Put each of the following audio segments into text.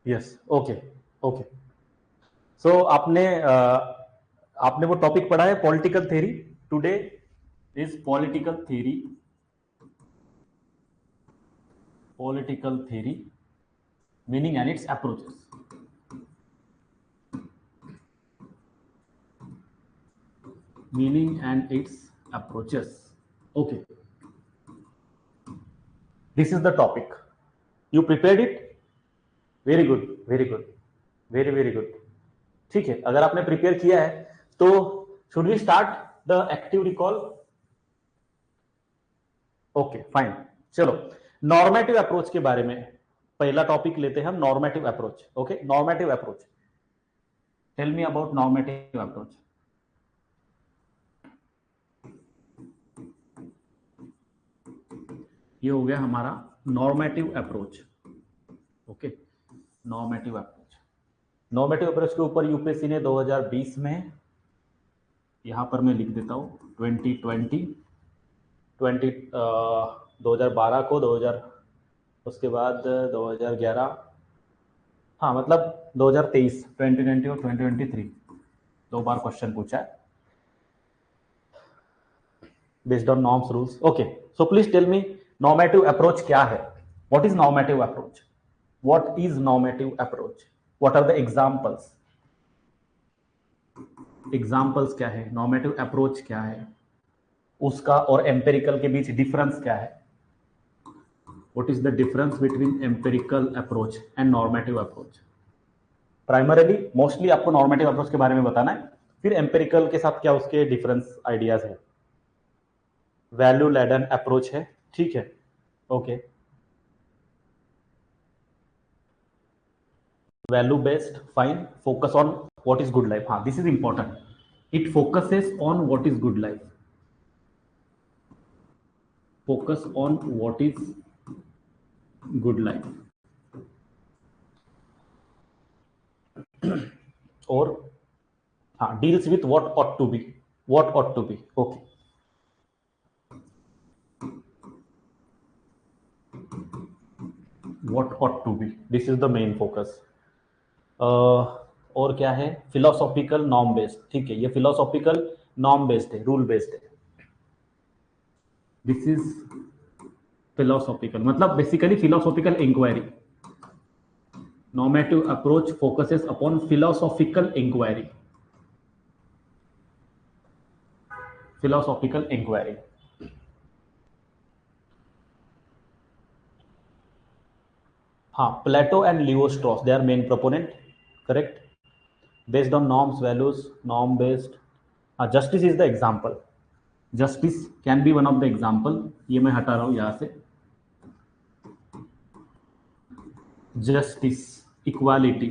Yes, okay okay. सो आपने वो topic पढ़ा है political theory. Today is political theory, meaning and it's approaches. Meaning and its approaches. Okay, this is the topic. You prepared it? Very good, very good, very very good. ठीक है, अगर आपने prepare किया है तो should we start the active recall? Okay fine, चलो normative approach के बारे में पहला टॉपिक लेते हैं हम, normative approach. Okay, normative approach, tell me about normative approach. ये हो गया हमारा normative approach. Okay, normative approach. Normative approach के ऊपर यूपीएससी ने 2020 में, यहां पर मैं लिख देता हूं 2012 को, 2000, उसके बाद 2011, हाँ मतलब 2023, 2020 और 2023 दो बार क्वेश्चन पूछा है based on norms rules. Okay, so please tell me normative approach क्या है? What is normative approach? What is normative approach? What are the examples? Examples क्या है? नॉर्मेटिव अप्रोच क्या है? उसका और एम्पिरिकल के बीच डिफरेंस क्या है? What is the difference between empirical approach and normative approach? Primarily mostly आपको नॉर्मेटिव अप्रोच के बारे में बताना है, फिर एम्पिरिकल के साथ क्या उसके डिफरेंस आइडियाज है। वैल्यू लैडन अप्रोच है, ठीक है, okay. Value based, fine. Focus on what is good life, हाँ this is important, it focuses on what is good life, focus on what is good life. और हाँ, deals with what ought to be, what ought to be, okay. What ought to be, this is the main focus. और क्या है? Philosophical norm based, ठीक है, ये philosophical norm based है, rule based है। दिस इज फिलोसॉफिकल, मतलब basically philosophical inquiry. Normative approach focuses upon philosophical inquiry, philosophical inquiry. हाँ, Plato and Leo Strauss, they are main proponent, correct. Based on norms, values, norm based. हाँ, justice is the example, justice can be one of the example. ये मैं हटा रहा हूं यहां से। Justice, equality,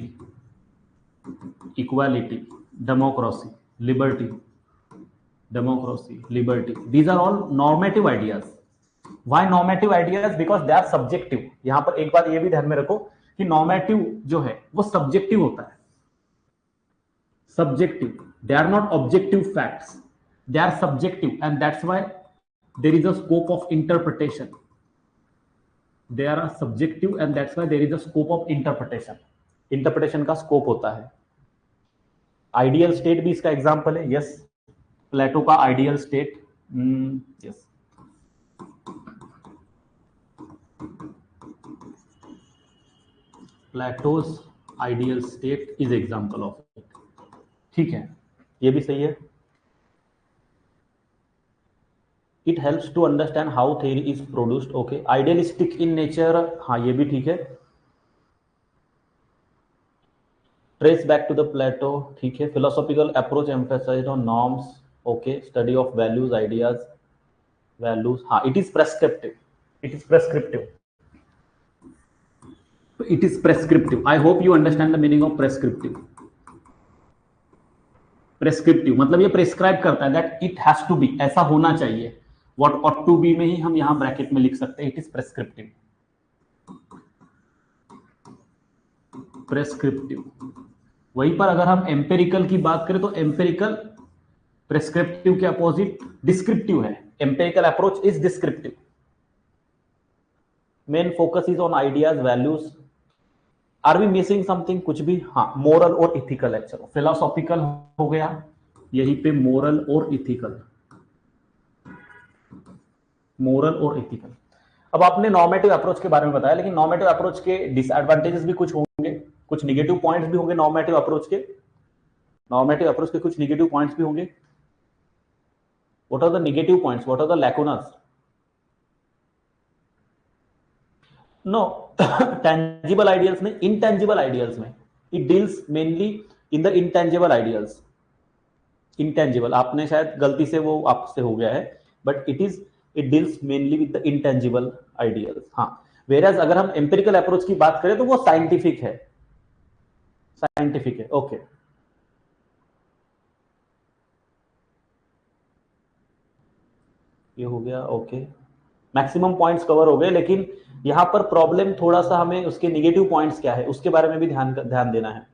equality, democracy, liberty, democracy, liberty, these are all normative ideas. Why normative ideas? Because they are subjective. यहां पर एक बात ये भी ध्यान में रखो कि नॉर्मेटिव जो है वो सब्जेक्टिव होता है, subjective, they are not objective facts, they are subjective, and that's why there is a scope of interpretation. They are subjective and that's why there is a scope of interpretation. Interpretation का scope होता है। Ideal state भी इसका example है, yes. Plato का ideal state, yes. Plato's ideal state is example of it, ठीक है, ये भी सही है। It helps to understand how theory is produced, okay. Idealistic in nature, हाँ ये भी ठीक है। Trace back to the Plato, ठीक है। Philosophical approach emphasized on norms, okay. Study of values, ideas, values, हाँ। It is prescriptive, it is prescriptive, it is prescriptive. I hope you understand the meaning of prescriptive. Prescriptive मतलब ये prescribe करता है that it has to be, ऐसा होना चाहिए। What ought to B में ही हम यहां ब्रैकेट में लिख सकते हैं, इट इज प्रेस्क्रिप्टिव, प्रेस्क्रिप्टिव। वहीं पर अगर हम एम्पेरिकल की बात करें तो एम्पेरिकल प्रेस्क्रिप्टिव के अपोजिट डिस्क्रिप्टिव है। Empirical approach is descriptive. Main focus is on ideas, values are we missing something, कुछ भी? हाँ, मोरल और इथिकल है। चलो, फिलोसॉफिकल हो गया, यहीं पे मोरल और इथिकल, मोरल और इथिकल। अब आपने नॉर्मेटिव अप्रोच के बारे में बताया, लेकिन नॉर्मेटिव अप्रोच के डिसएडवांटेजेस भी कुछ होंगे, कुछ निगेटिव पॉइंट्स भी होंगे नॉर्मेटिव अप्रोच के। नॉर्मेटिव अप्रोच के कुछ निगेटिव पॉइंट्स भी होंगे। What are the negative points, what are the lacunas? No, tangible ideals में, intangible आइडियल्स में, it deals mainly in the intangible ideals. Intangible, आपने शायद गलती से वो आपसे हो गया है, but it deals mainly with the intangible ideals. हाँ, वेराज अगर हम एम्पिरिकल अप्रोच की बात करें तो वो साइंटिफिक है, साइंटिफिक है। ओके, ये हो गया। ओके, मैक्सिमम पॉइंट्स कवर हो गए, लेकिन यहां पर प्रॉब्लम थोड़ा सा, हमें उसके निगेटिव पॉइंट्स क्या है उसके बारे में भी ध्यान देना है।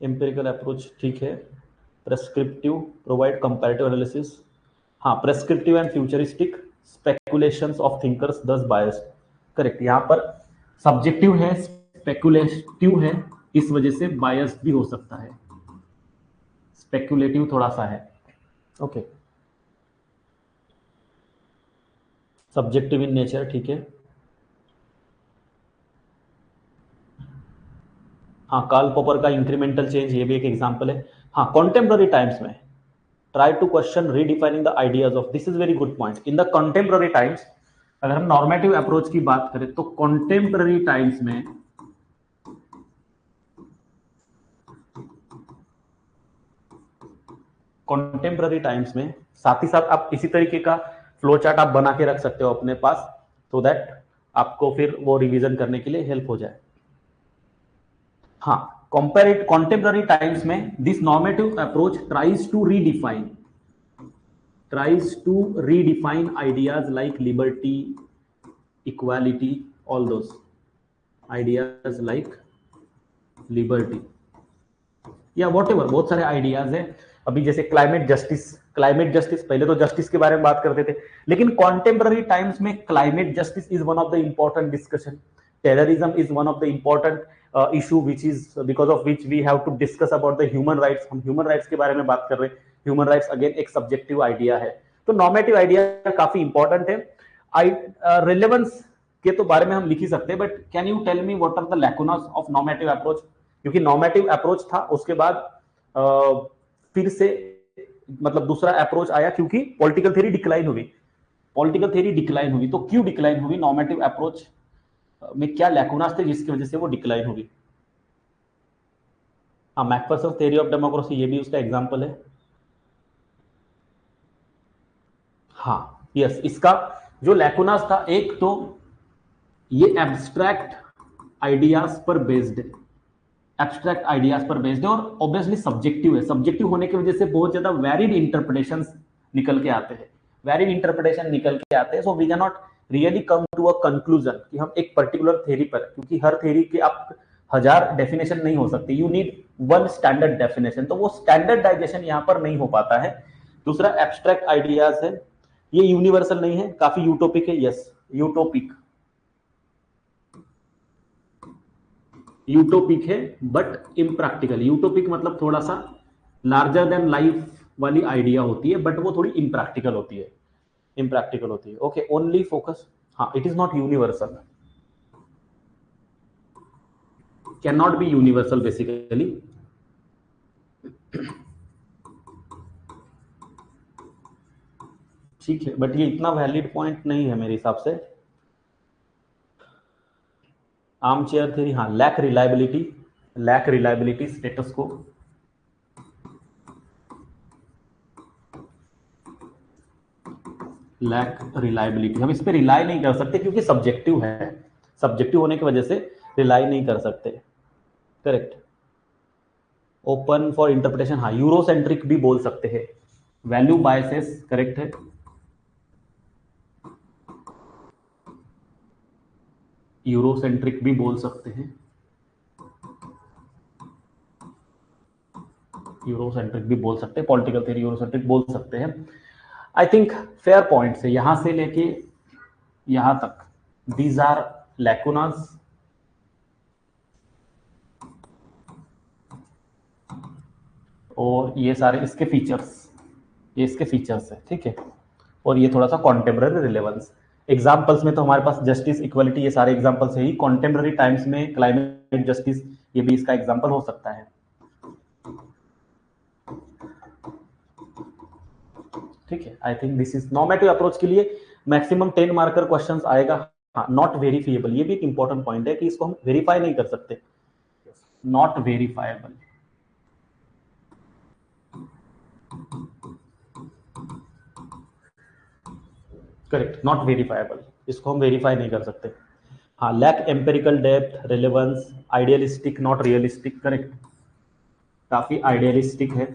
एम्पिरिकल अप्रोच ठीक है, प्रेस्क्रिप्टिव, प्रोवाइड कंपैरेटिव एनालिसिस। हाँ, prescriptive and futuristic, speculations of thinkers दस बायस्ड। करेक्ट, यहाँ पर सब्जेक्टिव है, स्पेकुलेटिव है, इस वजह से बायस्ड भी हो सकता है, स्पेकुलेटिव थोड़ा सा है। ओके, सब्जेक्टिव इन नेचर, ठीक है। हाँ, कार्ल पॉपर का इंक्रीमेंटल चेंज, ये भी एक एग्जांपल है। हाँ, कॉन्टेम्प्ररी टाइम्स में try to question redefining the ideas of, this is very good point. In the contemporary times, अगर हम नॉर्मेटिव अप्रोच की बात करें तो कॉन्टेम्प्ररी टाइम्स में साथ ही साथ आप इसी तरीके का फ्लो चार्ट आप बना के रख सकते हो अपने पास, so दैट आपको फिर वो रिवीजन करने के लिए हेल्प हो जाए। हाँ, कंपेरेट कॉन्टेम्प्ररी टाइम्स में this normative approach tries to redefine ideas like liberty, equality, all those ideas like liberty या whatever, बहुत सारे आइडियाज हैं। अभी जैसे क्लाइमेट जस्टिस, पहले तो जस्टिस के बारे में बात करते थे, लेकिन कॉन्टेम्प्ररी टाइम्स में climate justice is one of the important discussion, terrorism is one of the important issue which is because of which we have to discuss about the human rights. हम human rights के बारे में बात कर रहे हैं, human rights again एक subjective idea है, तो नॉर्मेटिव आइडिया काफी इंपॉर्टेंट है। रिलेवेंस के तो बारे में हम लिख ही सकते हैं, but can you tell me what are the lacunas of normative approach? क्योंकि नॉर्मेटिव अप्रोच था, उसके बाद फिर से मतलब दूसरा अप्रोच आया, क्योंकि पॉलिटिकल थ्योरी डिक्लाइन हुई। तो क्यों डिक्लाइन हुई? नॉर्मेटिव अप्रोच में क्या लैकुनास थे जिसकी वजह से वो डिक्लाइन हुई? हाँ, मैकफर्सन थ्योरी ऑफ डेमोक्रेसी, ये भी उसका एग्जांपल है। हाँ, यस, इसका जो लैकुनास था, एक तो ये एब्स्ट्रैक्ट आइडियाज पर बेस्ड है, और ऑब्वियसली सब्जेक्टिव है। सब्जेक्टिव होने की वजह से बहुत ज्यादा वैरिड इंटरप्रिटेशंस निकल के आते हैं, so we can not really come to a conclusion कि हम एक पर्टिकुलर थ्योरी पर, क्योंकि हर थ्योरी के आप 1000 डेफिनेशन नहीं हो सकती, you need one standard definition, तो वो स्टैंडर्डाइजेशन यहाँ पर नहीं हो पाता है। दूसरा एब्स्ट्रैक्ट आइडियाज है, ये यूनिवर्सल नहीं है, काफी यूटोपिक है। यस, यूटोपिक है बट इम्प्रैक्टिकल। यूटोपिक मतलब थोड़ा सा लार्जर देन लाइफ वाली आइडिया होती है, बट वो थोड़ी इम्प्रैक्टिकल होती है। ओके, ओनली फोकस, हाँ, it is not universal, can not B universal basically. ठीक है, बट ये इतना वैलिड पॉइंट नहीं है मेरे हिसाब से। आर्म चेयर थ्योरी, हाँ, लैक रिलायबिलिटी स्टेटस को, लैक रिलायबिलिटी, हम इस पे रिलाई नहीं कर सकते क्योंकि सब्जेक्टिव है, सब्जेक्टिव होने की वजह से रिलाई नहीं कर सकते। करेक्ट, ओपन फॉर इंटरप्रिटेशन, हाँ, यूरोसेंट्रिक भी बोल सकते हैं। वैल्यू बायसेस, करेक्ट है। यूरोसेंट्रिक भी बोल सकते हैं, पॉलिटिकल थ्योरी यूरोसेंट्रिक बोल सकते हैं। आई थिंक फेयर पॉइंट है, यहां से लेके यहां तक these are lacunas, और ये सारे इसके फीचर्स, ये इसके फीचर्स है, ठीक है। और ये थोड़ा सा कॉन्टेम्पररी रिलेवेंस। एग्जाम्पल्स में तो हमारे पास जस्टिस, इक्वलिटी, ये सारे एग्जाम्पल्स है ही। कॉन्टेम्पररी टाइम्स में क्लाइमेट जस्टिस, ये भी इसका एग्जाम्पल हो सकता है, ठीक है। आई think this is normative approach के लिए मैक्सिमम 10 मार्कर क्वेश्चन आएगा। हाँ, नॉट वेरीफाइबल, ये भी एक इंपॉर्टेंट पॉइंट है कि इसको हम वेरीफाई नहीं कर सकते, not verifiable. Correct, not verifiable, इसको हम वेरीफाई नहीं कर सकते। हाँ, lack empirical depth, relevance, idealistic not realistic, correct, काफी आइडियलिस्टिक है,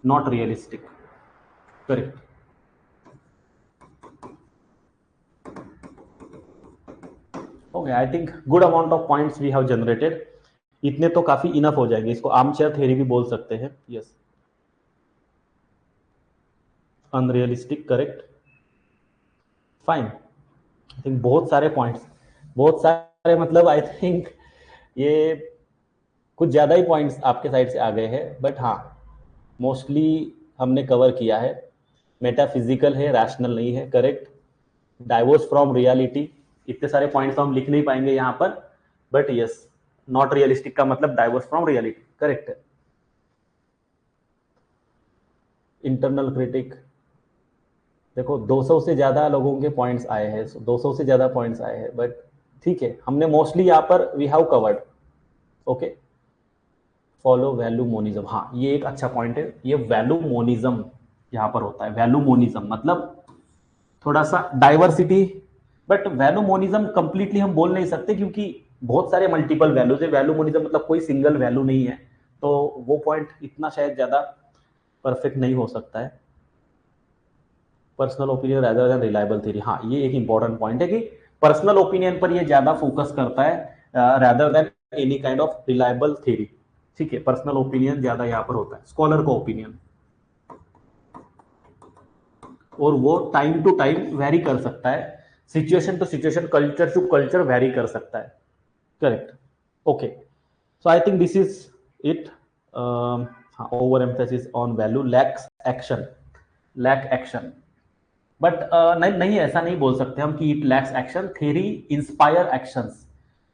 not realistic, correct. Okay, I think good amount of points we have generated. इतने तो काफी इनफ हो जाएंगे, इसको आर्मचेयर थ्योरी भी बोल सकते हैं। Yes, unrealistic, correct, fine. I think बहुत सारे पॉइंट्स, बहुत सारे मतलब आई थिंक ये कुछ ज्यादा ही पॉइंट्स आपके साइड से आ गए हैं, बट हाँ, मोस्टली हमने कवर किया है। मेटाफिजिकल है, रैशनल नहीं है, करेक्ट। डाइवोर्स फ्रॉम रियलिटी, इतने सारे पॉइंट्स तो हम लिख नहीं पाएंगे यहाँ पर, बट यस, नॉट रियलिस्टिक का मतलब डाइवोर्स फ्रॉम रियलिटी, करेक्ट है। इंटरनल क्रिटिक, देखो 200 से ज्यादा लोगों के पॉइंट्स आए हैं, 200 से ज्यादा पॉइंट्स आए हैं, बट ठीक है, हमने मोस्टली यहाँ पर we have covered. Okay, follow value monism, हाँ ये एक अच्छा पॉइंट है। ये वैल्यू मोनिज्म यहाँ पर होता है। वैल्यू मोनिज्म मतलब थोड़ा सा diversity, but value monism completely हम बोल नहीं सकते क्योंकि बहुत सारे मल्टीपल वैल्यूज है। वैल्यू मोनिज्म मतलब कोई सिंगल वैल्यू नहीं है, तो वो पॉइंट इतना शायद ज्यादा परफेक्ट नहीं हो सकता है। Personal opinion rather than reliable theory, हाँ ये एक इंपॉर्टेंट पॉइंट है कि पर्सनल ओपिनियन पर ये ज्यादा फोकस करता है rather than any kind of reliable theory, ठीक है। पर्सनल ओपिनियन ज्यादा यहाँ पर होता है, स्कॉलर का ओपिनियन, और वो टाइम टू टाइम वेरी कर सकता है, situation to situation, culture to culture vary कर सकता है, correct. Okay, so I think this is it. Over emphasis on value, lacks action, lack action, but नहीं नहीं, ऐसा नहीं बोल सकते हम कि it lacks action. Theory inspire actions,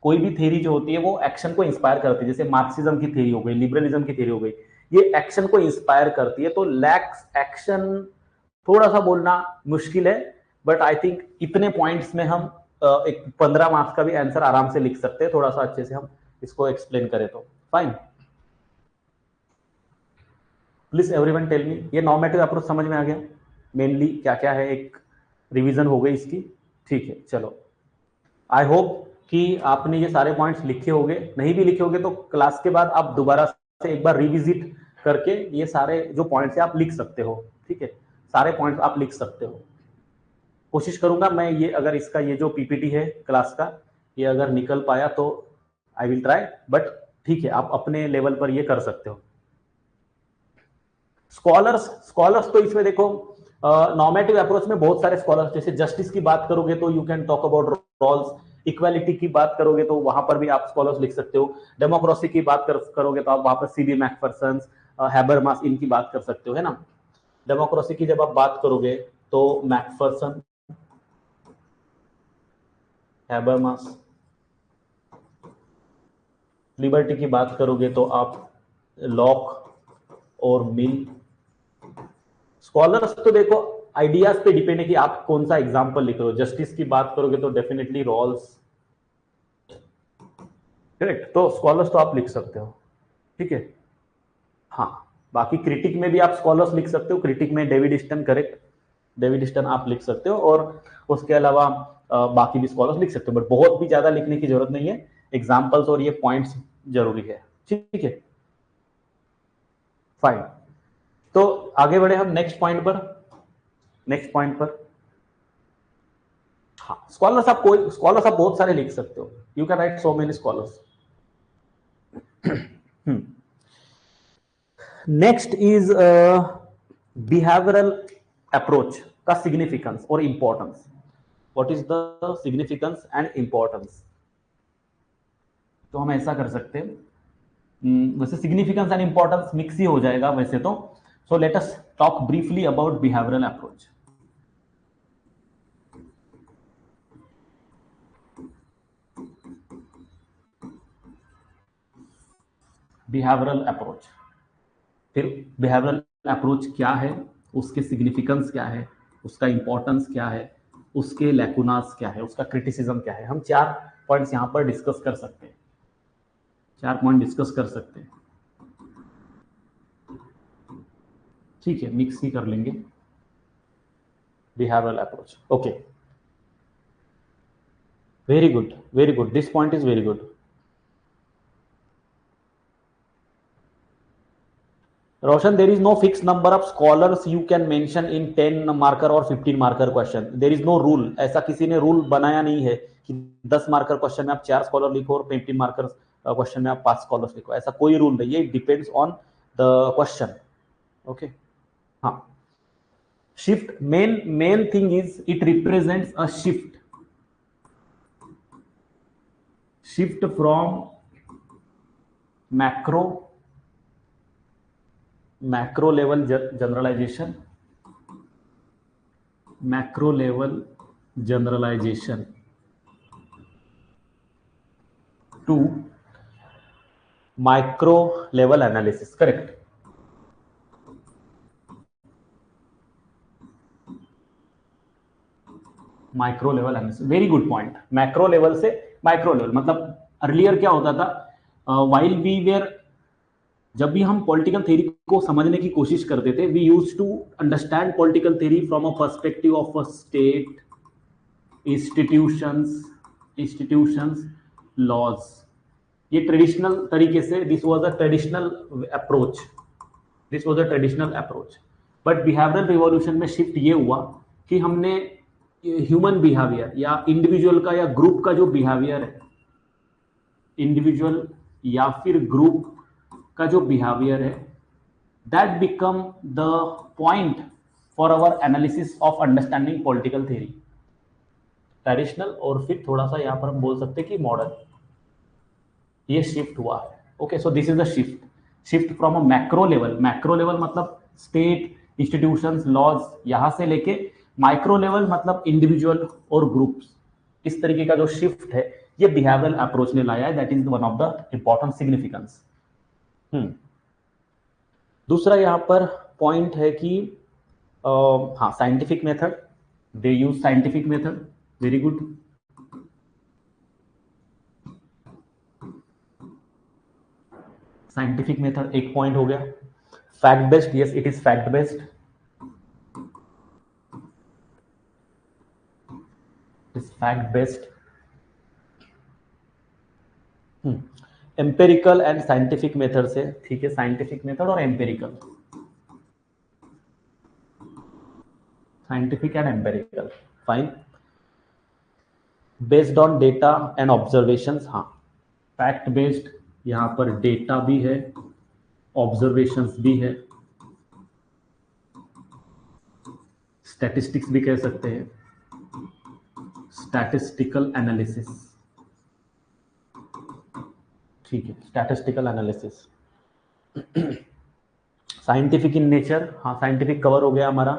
कोई भी थेरी जो होती है वो एक्शन को इंस्पायर करती है। जैसे मार्क्सिज्म की थेरी हो गई, लिबरलिज्म की थेरी हो गई, ये एक्शन को इंस्पायर करती है। तो लैक्स एक्शन थोड़ा सा बोलना मुश्किल है, बट आई थिंक इतने पॉइंट्स में हम एक 15 मार्क्स का भी आंसर आराम से लिख सकते हैं, थोड़ा सा अच्छे से हम इसको एक्सप्लेन करें तो। Fine, please everyone tell me, ये नॉर्मेटिव अप्रोच समझ में आ गया मेनली क्या क्या है? एक रिवीजन हो गई इसकी, ठीक है। चलो, आई होप कि आपने ये सारे पॉइंट्स लिखे होंगे। नहीं भी लिखे होंगे तो क्लास के बाद आप दोबारा से एक बार रिविजिट करके ये सारे जो पॉइंट्स है आप लिख सकते हो, ठीक है। सारे पॉइंट्स आप लिख सकते हो। कोशिश करूंगा मैं, ये अगर इसका ये जो पीपीटी है क्लास का, ये अगर निकल पाया तो आई विल ट्राई, बट ठीक है, आप अपने लेवल पर ये कर सकते हो। स्कॉलर्स, स्कॉलर्स तो इसमें देखो नॉर्मेटिव अप्रोच में बहुत सारे स्कॉलर्स, जैसे जस्टिस की बात करोगे तो you can talk about Rawls, equality की बात करोगे तो वहां पर भी आप स्कॉलर्स लिख सकते हो, डेमोक्रेसी की बात करोगे तो आप वहां पर सीबी मैकफरसन, हैबरमास, इनकी बात कर सकते हो, है ना। डेमोक्रेसी की जब आप बात करोगे तो मैकफरसन, हैबरमास, लिबर्टी की बात करोगे तो आप लॉक और मिल। स्कॉलर्स तो देखो आइडियाज पे डिपेंड है कि आप कौन सा एग्जांपल लिख रहे हो। जस्टिस की बात करोगे तो डेफिनेटली रॉल्स, करेक्ट। तो स्कॉलर्स तो आप लिख सकते हो, ठीक है। हाँ, बाकी क्रिटिक में भी आप स्कॉलर्स लिख सकते हो। क्रिटिक में David Easton, correct, David Easton आप लिख सकते हो, और उसके अलावा बाकी भी स्कॉलर्स लिख सकते हो, बट बहुत भी ज्यादा लिखने की जरूरत नहीं है। एग्जाम्पल्स और ये पॉइंट्स जरूरी है, ठीक है। फाइन, तो आगे बढ़े हम नेक्स्ट पॉइंट पर। नेक्स्ट पॉइंट पर, हाँ, स्कॉलर्स आप कोई, स्कॉलर्स आप बहुत सारे लिख सकते हो, you can right so many scholars. Next is behavioural approach का सिग्निफिकेंस और importance. What is the significance and importance. तो हम ऐसा कर सकते हैं, वैसे सिग्निफिकेंस एंड इंपॉर्टेंस मिक्स ही हो जाएगा वैसे तो। So let us talk briefly about behavioural approach. Behavioural approach, फिर बिहेवियरल अप्रोच क्या है, उसके सिग्निफिकेंस क्या है, उसका इंपॉर्टेंस क्या है, उसके लैकुनास क्या है, उसका क्रिटिसिज्म क्या है। हम 4 पॉइंट्स यहाँ पर डिस्कस कर सकते हैं, 4 पॉइंट डिस्कस कर सकते हैं। ठीक है, मिक्स ही कर लेंगे। Behavioural approach, okay, very good, very good, this point is very good. Roshan, there is no fixed number of scholars you can mention in 10 marker or 15 marker question. There is no rule. ऐसा किसी ने rule बनाया नहीं है कि 10 marker question में आप 4 scholar लिखो और 15 मार्कर क्वेश्चन में आप 5 स्कॉलर्स लिखो। ऐसा कोई रूल नहीं है, it depends on the question. Okay, हाँ। Shift, main thing is it represents a shift from macro level generalization, macro level generalization to micro level analysis, correct? Micro level analysis, very good point. Macro level से micro level, मतलब earlier क्या होता था, while we where, जब भी हम political theory को समझने की कोशिश करते थे, we use to understand political theory from a perspective of a state, institutions, laws. ये ट्रेडिशनल तरीके से, this was a traditional approach, this was a traditional approach. But behavioural revolution में शिफ्ट ये हुआ कि हमने ह्यूमन बिहेवियर या individual का या ग्रुप का जो बिहेवियर है, इंडिविजुअल या फिर ग्रुप का जो बिहेवियर है, that become the point for our analysis of understanding political theory. Traditional और फिर थोड़ा सा यहाँ पर हम बोल सकते हैं कि मॉडर्न, ये शिफ्ट हुआ है। Okay, so this is the shift from a macro level मतलब स्टेट, इंस्टीट्यूशंस, लॉज, यहां से लेके माइक्रो लेवल मतलब इंडिविजुअल और ग्रुप्स। इस तरीके का जो शिफ्ट है ये बिहेवियरल अप्रोच ने लाया है, that is one of the important significance. दूसरा यहाँ पर पॉइंट है कि हाँ, scientific method, they use scientific method, very good. Scientific method एक पॉइंट हो गया। Fact based, yes it is fact based, is fact based. Empirical and scientific method से, ठीक है, साइंटिफिक मेथड और empirical, scientific and empirical, fine. Based on data and observations, हाँ, fact based, यहां पर डेटा भी है, ऑब्जर्वेशंस भी है, स्टैटिस्टिक्स भी कह सकते हैं, स्टैटिस्टिकल एनालिसिस, ठीक है, स्टैटिस्टिकल एनालिसिस। साइंटिफिक इन नेचर, हाँ, साइंटिफिक कवर हो गया हमारा,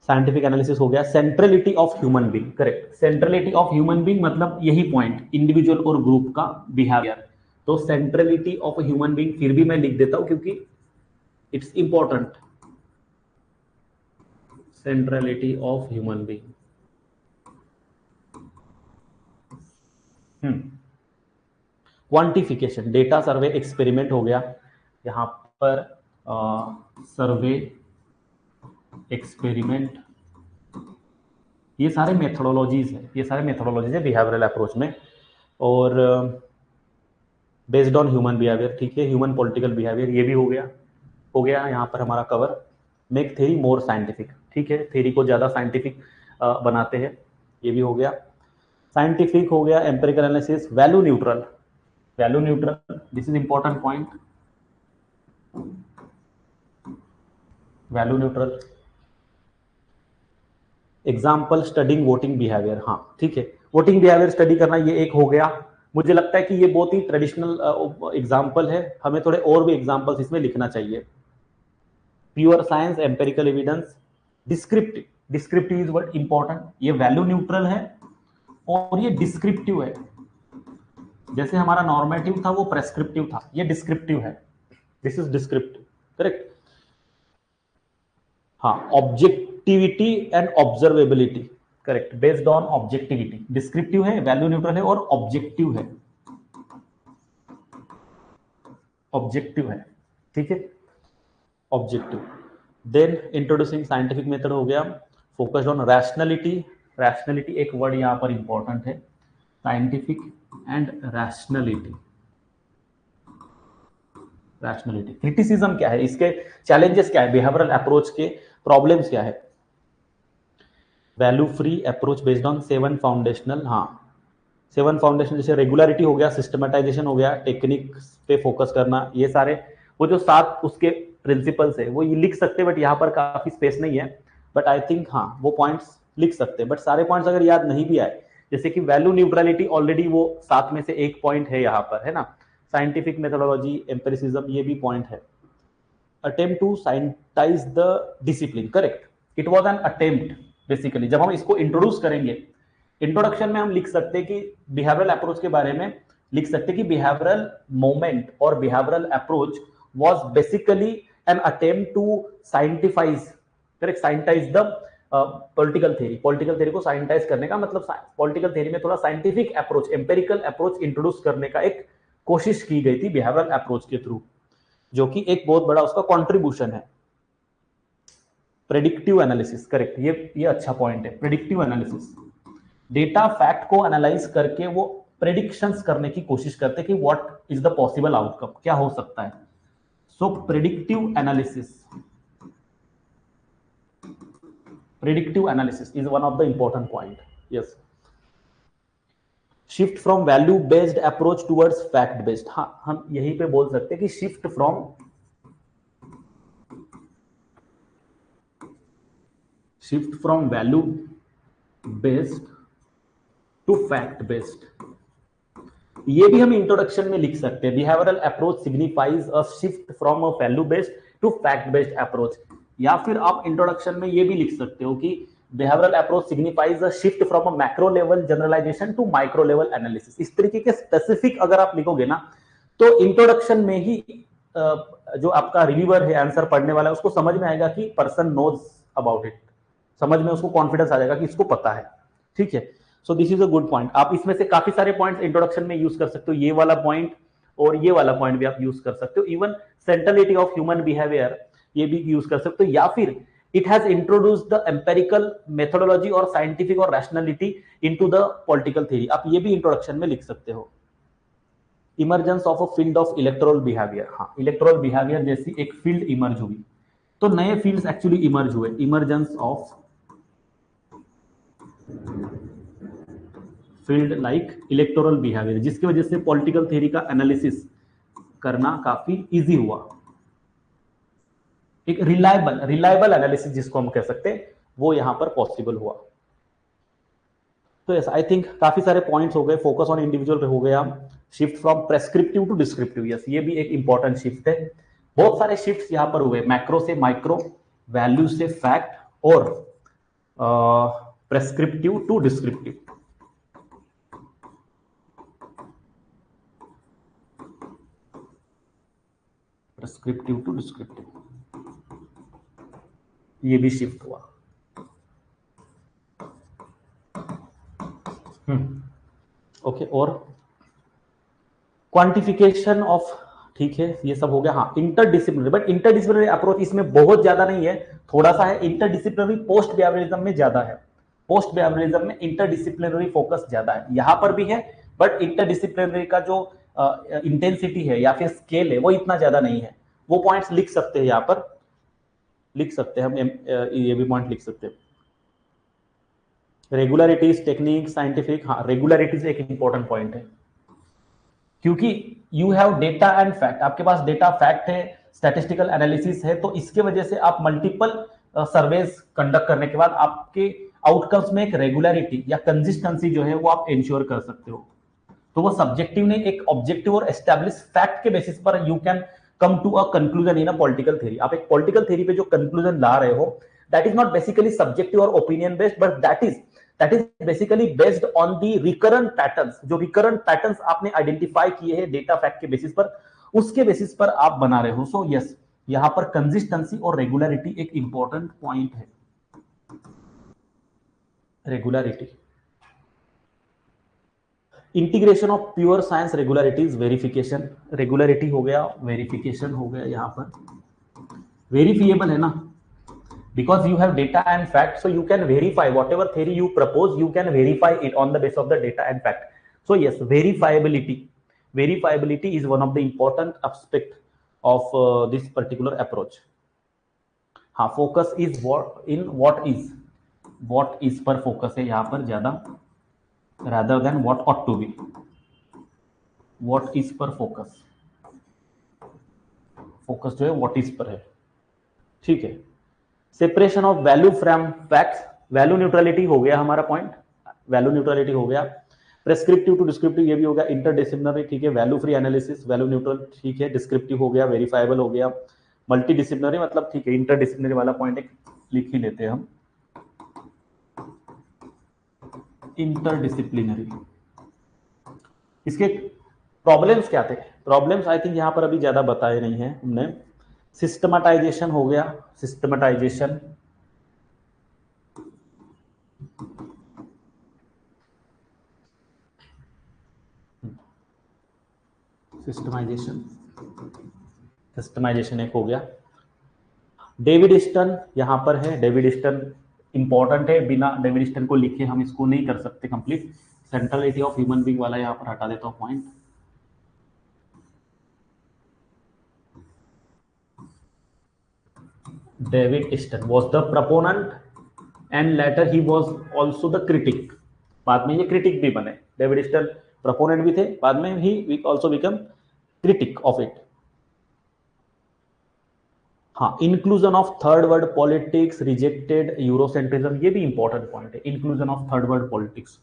साइंटिफिक एनालिसिस हो गया। Centrality of human being, correct, centrality of human being मतलब यही पॉइंट, इंडिविजुअल और ग्रुप का बिहेवियर। तो सेंट्रलिटी ऑफ ह्यूमन बीइंग फिर भी मैं लिख देता हूं क्योंकि it's important, centrality of human being. Quantification, data survey experiment हो गया यहां पर, सर्वे एक्सपेरिमेंट, ये सारे मेथोडोलॉजीज है, ये सारे मेथोडोलॉजीज है बिहेवियरल अप्रोच में। और बेस्ड ऑन ह्यूमन बिहेवियर, ठीक है, ह्यूमन पॉलिटिकल बिहेवियर, ये भी हो गया यहाँ पर हमारा cover. Make theory more scientific, ठीक है, थ्योरी को ज़्यादा साइंटिफिक बनाते हैं, ये भी हो गया। साइंटिफिक हो गया, empirical analysis, value neutral, value neutral, this is important point, value neutral. Example studying voting behaviour, हाँ ठीक है, वोटिंग बिहेवियर स्टडी करना ये एक हो गया। मुझे लगता है कि ये बहुत ही ट्रेडिशनल एग्जाम्पल है, हमें थोड़े और भी एग्जाम्पल्स इसमें लिखना चाहिए। Pure science, empirical evidence, descriptive, descriptive is word important, ये वैल्यू न्यूट्रल है और ये डिस्क्रिप्टिव है। जैसे हमारा नॉर्मेटिव था वो प्रेस्क्रिप्टिव था, ये डिस्क्रिप्टिव है, दिस इज डिस्क्रिप्टिव, करेक्ट। हाँ, objectivity and observability, correct, based on objectivity, descriptive है, वैल्यू न्यूट्रल है और ऑब्जेक्टिव है, ऑब्जेक्टिव है, ठीक है, objective. Then introducing scientific method हो गया, फोकस्ड ऑन रैशनैलिटी, रैशनैलिटी एक वर्ड यहां पर इंपॉर्टेंट है, scientific and rationality, rationality. Criticism क्या है, इसके चैलेंजेस क्या है, बिहेवियरल अप्रोच के प्रॉब्लम्स क्या है। Value free approach based on 7 foundational, हाँ 7 फाउंडेशन, जैसे रेगुलरिटी हो गया, सिस्टमेटाइजेशन हो गया, टेक्निक पे फोकस करना, ये सारे वो जो 7 उसके प्रिंसिपल्स है वो ये लिख सकते हैं, बट यहाँ पर काफी स्पेस नहीं है, बट आई थिंक हाँ वो पॉइंट्स लिख सकते हैं, बट सारे पॉइंट्स अगर याद नहीं भी आए, जैसे कि वैल्यू न्यूट्रलिटी ऑलरेडी वो 7 में से एक पॉइंट है यहाँ पर, है ना, साइंटिफिक मेथोडोलॉजी, एम्पिरिसिज्म, ये भी पॉइंट है। Attempt to scientize the discipline, correct, it was an attempt basically. जब हम इसको इंट्रोड्यूस करेंगे, इंट्रोडक्शन में हम लिख सकते हैं कि बिहेवियरल अप्रोच के बारे में लिख सकते हैं कि बिहेवियरल मोमेंट और behavioural approach was basically an attempt to scientifize, correct, scientize the political theory, political theory को साइंटाइज करने का मतलब पॉलिटिकल थ्योरी में थोड़ा scientific approach, empirical approach introduce करने का एक कोशिश की गई थी बिहेवियरल अप्रोच के थ्रू, जो कि एक बहुत बड़ा उसका कंट्रीब्यूशन है। प्रेडिक्टिव एनालिसिस, करेक्ट, ये अच्छा पॉइंट है, प्रेडिक्टिव एनालिसिस, डेटा फैक्ट को एनालाइज करके वो प्रेडिक्शंस करने की कोशिश करते हैं कि what is the possible outcome, क्या हो सकता है। So predictive analysis, predictive analysis is one of the important point, yes. Shift from value based approach towards fact based, हाँ हम यहीं पे बोल सकते हैं कि shift from value based to fact based, ये भी हम इंट्रोडक्शन में लिख सकते हैं। Behavioural approach signifies a shift from a value based to fact based approach, या फिर आप इंट्रोडक्शन में ये भी लिख सकते हो कि behavioural approach signifies a shift from a macro level generalisation to micro level analysis. इस तरीके के स्पेसिफिक अगर आप लिखोगे ना, तो इंट्रोडक्शन में ही जो आपका रिव्यूअर है, आंसर पढ़ने वाला है, उसको समझ में आएगा कि पर्सन नोज अबाउट इट, समझ में उसको कॉन्फिडेंस आ जाएगा कि इसको पता है, ठीक है। So this is a good point. आप इसमें से काफी सारे पॉइंट्स इंट्रोडक्शन में यूज कर सकते हो, ये वाला पॉइंट और ये वाला पॉइंट भी आप यूज कर सकते हो। Even centrality of human behaviour ये भी यूज कर सकते हो, या फिर it has introduced the empirical methodology और साइंटिफिक और rationality into the political theory, आप ये भी इंट्रोडक्शन में लिख सकते हो। Emergence of a field of electoral behaviour, हाँ इलेक्टोरल बिहेवियर जैसी एक फील्ड इमर्ज हुई, तो नए फील्ड्स एक्चुअली इमर्ज हुए, emergence of field like electoral behaviour, जिसकी वजह से पॉलिटिकल थ्योरी का एनालिसिस करना काफी इजी हुआ, एक रिलायबल एनालिसिस जिसको हम कह सकते हैं, वो यहां पर पॉसिबल हुआ। तो यस, आई थिंक काफी सारे पॉइंट्स हो गए। फोकस ऑन इंडिविजुअल हो गया, shift from prescriptive to descriptive, yes ये भी एक इंपॉर्टेंट शिफ्ट है। बहुत सारे शिफ्ट्स यहां पर हुए, मैक्रो से माइक्रो, वैल्यू से फैक्ट, और prescriptive to descriptive. Prescriptive to descriptive, ये भी शिफ्ट हुआ। ओके, और क्वांटिफिकेशन ऑफ, ठीक है ये सब हो गया। हाँ इंटरडिसिप्लिनरी, बट इंटरडिसिप्लिनरी अप्रोच इसमें बहुत ज्यादा नहीं है, थोड़ा सा है। इंटरडिसिप्लिनरी पोस्ट बिहेवियरिज्म में ज्यादा है, पोस्ट बिहेवियरिज्म में इंटरडिसिप्लिनरी फोकस ज्यादा है, यहां पर भी है, बट इंटरडिसिप्लिनरी का जो इंटेंसिटी है या फिर स्केल है वो इतना ज्यादा नहीं है। वो पॉइंट्स लिख सकते हैं, यहां पर लिख सकते हैं हम, ये भी पॉइंट लिख सकते हैं। रेगुलरिटीज, टेक्निक, साइंटिफिक, हाँ रेगुलरिटीज एक इंपॉर्टेंट पॉइंट है, क्योंकि you have data and fact, आपके पास डेटा फैक्ट है, स्टैटिस्टिकल एनालिसिस है, तो इसके वजह से आप मल्टीपल सर्वेज कंडक्ट करने के बाद आउटकम्स में एक रेगुलरिटी या कंसिस्टेंसी जो है वो आप इंश्योर कर सकते हो। तो वो सब्जेक्टिव नहीं, एक ऑब्जेक्टिव और एस्टैब्लिश फैक्ट के बेसिस पर you can come to a conclusion in a political theory. आप एक पॉलिटिकल थ्योरी पे जो कंक्लूजन ला रहे हो, that is not basically subjective और opinion based, but that is basically based on the recurrent patterns. जो रिकरेंट पैटर्न्स आपने आइडेंटिफाई किए हैं डेटा फैक्ट के बेसिस पर, उसके बेसिस पर आप बना रहे हो। सो यस, यहां पर कंसिस्टेंसी और रेगुलरिटी एक इंपॉर्टेंट पॉइंट है। Regularity, integration of pure science regularities, verification, regularity हो गया, वेरिफिकेशन हो गया। यहां पर वेरिफिएबल है ना, because you have data and fact, so you can verify whatever theory you propose, you can verify it on the basis of the data and fact. So yes, verifiability is one of the important aspect of this particular approach. हाँ, focus is what is पर focus है यहाँ पर ज्यादा, rather than what ought to be. what is पर focus जो है what is पर है, ठीक है। Separation of value from facts, value neutrality हो गया हमारा पॉइंट, वैल्यू न्यूट्रलिटी हो गया। प्रेस्क्रिप्टिव टू डिस्क्रिप्टिव ये भी हो गया। इंटरडिसिप्लिनरी, ठीक है, value free analysis, value neutral, ठीक है। डिस्क्रिप्टिव हो गया, वेरीफाइबल हो गया। मल्टी डिसिप्लिनरी मतलब ठीक है, इंटरडिसिप्लिनरी वाला पॉइंट एक लिख ही लेते हैं हम। इंटरडिसिप्लिनरी, इसके प्रॉब्लम्स क्या थे? प्रॉब्लम्स आई थिंक यहां पर अभी ज्यादा बताए नहीं है हमने। सिस्टमटाइजेशन हो गया, सिस्टमटाइजेशन, सिस्टमाइजेशन एक हो गया। डेविड स्टन यहां पर है, डेविड स्टन इंपॉर्टेंट है, बिना डेविड स्टन को लिखे हम इसको नहीं कर सकते complete. Centrality of human being वाला यहां पर हटा देता हूं point. David Easton was the proponent and later he was also the critic। बाद में ये क्रिटिक भी बने। डेविड स्टन प्रोपोनेंट भी थे, बाद में ही also become critic of it। हाँ, inclusion of third world politics, rejected Eurocentrism, ये भी इंपॉर्टेंट पॉइंट है, inclusion of third world politics.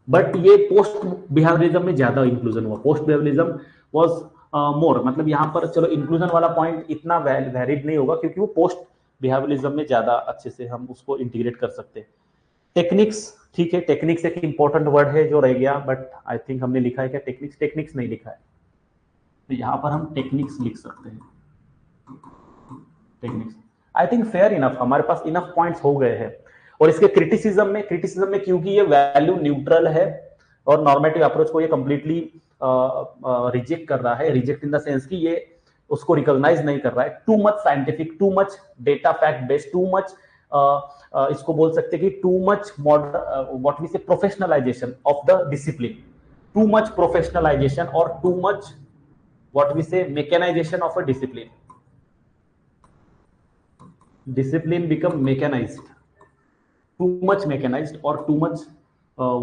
But ये पोस्ट बिहेवियरिज्म में ज्यादा इंक्लूजन हुआ, पोस्ट बिहेवियरिज्म वाज मोर, मतलब यहां पर चलो इंक्लूजन वाला पॉइंट इतना वैलिड नहीं होगा क्योंकि वो पोस्ट बिहेवियरिज्म में ज्यादा अच्छे से हम उसको इंटीग्रेट कर सकते हैं। टेक्निक्स, ठीक है, टेक्निक्स एक इंपॉर्टेंट वर्ड है जो रह गया, बट आई थिंक हमने लिखा है क्या टेक्निक्स? टेक्निक्स नहीं लिखा है, तो यहां पर हम टेक्निक्स लिख सकते हैं। Techniques I think fair enough, हमारे पास इनफ पॉइंट्स हो गए हैं। और इसके क्रिटिसिज्म में क्योंकि ये वैल्यू न्यूट्रल है और नॉर्मेटिव अप्रोच को ये कंप्लीटली रिजेक्ट कर रहा है, रिजेक्ट इन द सेंस कि ये उसको रिकॉग्नाइज नहीं कर रहा है। Too much scientific, too much data fact based, too much इसको बोल सकते हैं कि too much what we say professionalisation of the discipline, too much professionalisation और too much what we say mechanisation of a discipline. Discipline become mechanized, too much mechanized or too much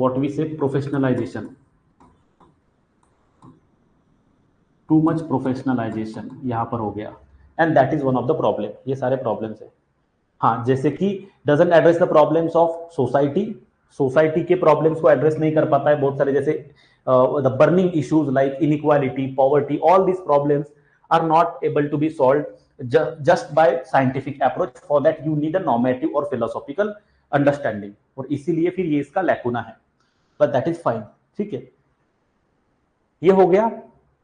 what we say professionalization, too much professionalization यहाँ पर हो गया, and that is one of the problem। ये सारे problems है। हाँ, जैसे कि doesn't address the problems of society, society के प्रॉब्लम्स को एड्रेस नहीं कर पाता है बहुत सारे, जैसे the burning issues like inequality, poverty, all these problems are not able to be solved just by scientific approach। for that you need a normative or philosophical understanding, और इसीलिए फिर ये इसका लैकुना है, but that is fine, ठीक है। ये हो गया,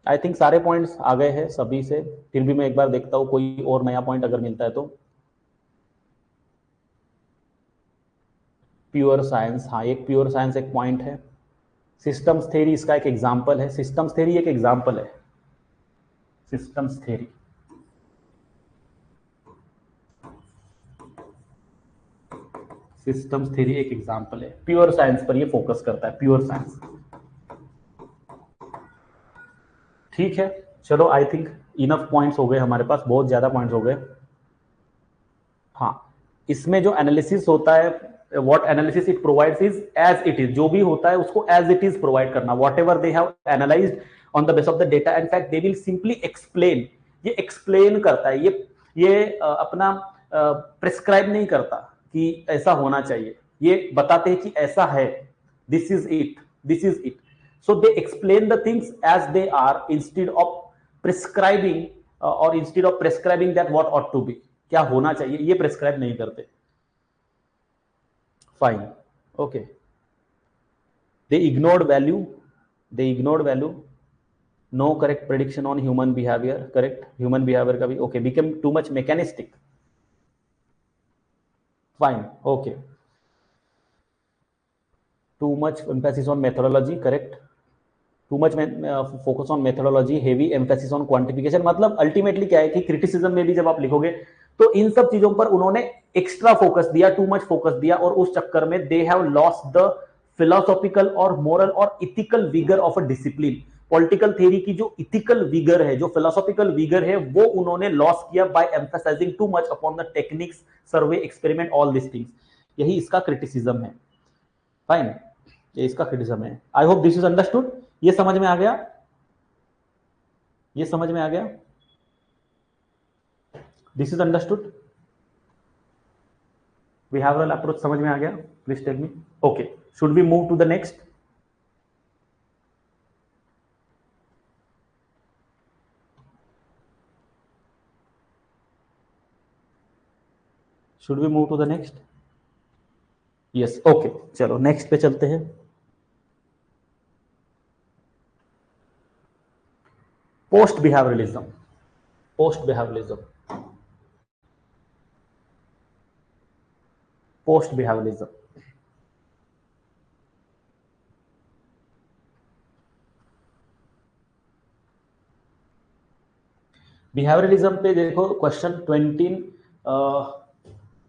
आई थिंक सारे पॉइंट्स आ गए हैं सभी से। फिर भी मैं एक बार देखता हूं कोई और नया पॉइंट अगर मिलता है तो। प्योर साइंस, हाँ, एक प्योर साइंस एक पॉइंट है। सिस्टम्स थ्योरी इसका एक एग्जाम्पल है, सिस्टम्स थ्योरी एक एग्जाम्पल है, सिस्टम्स थ्योरी। सिस्टम्स थ्योरी एक एग्जाम्पल है, प्योर साइंस पर ये फोकस करता है, प्योर साइंस, ठीक है। चलो आई थिंक इनफ पॉइंट्स हो गए हमारे पास, बहुत ज्यादा पॉइंट्स हो गए। हाँ, इसमें जो एनालिसिस होता है, what analysis it provides is as it is, जो भी होता है उसको एज इट इज प्रोवाइड करना। Whatever they have analysed on the base of the data and fact, they will simply explain. ये एक्सप्लेन करता है, ये अपना प्रिस्क्राइब नहीं करता कि ऐसा होना चाहिए, ये बताते हैं कि ऐसा है, this is it, this is it. So they explain the things as they are instead of prescribing, और instead of prescribing that what ought to be, क्या होना चाहिए, ये प्रिस्क्राइब नहीं करते. Fine, okay. They ignored value, no correct prediction on human behaviour, correct, human behaviour का भी okay, become too much mechanistic. Fine, okay. Too much emphasis on methodology, correct. Too much focus on methodology, heavy emphasis on quantification. मतलब ultimately क्या है कि criticism में भी जब आप लिखोगे तो इन सब चीजों पर उन्होंने एक्स्ट्रा फोकस दिया, टू मच फोकस दिया, और उस चक्कर में they have lost the philosophical और मोरल और ethical vigour of a discipline. Political theory की जो इथिकल विगर है, जो फिलोसॉफिकल विगर है, वो उन्होंने लॉस किया by emphasising too much upon the techniques, survey, experiment, all this things. यही इसका क्रिटिसिज्म है. फाइन, ये इसका क्रिटिसिज्म है. I hope this is understood. ये समझ में आ गया, ये समझ में आ गया, this is understood. Behavioural approach समझ में आ गया, please tell me. Okay, should we move to the next? Should we move to the next? Yes, okay, चलो नेक्स्ट पे चलते हैं. Post behaviouralism, post behaviouralism, post behaviouralism. Behaviouralism पे देखो क्वेश्चन 20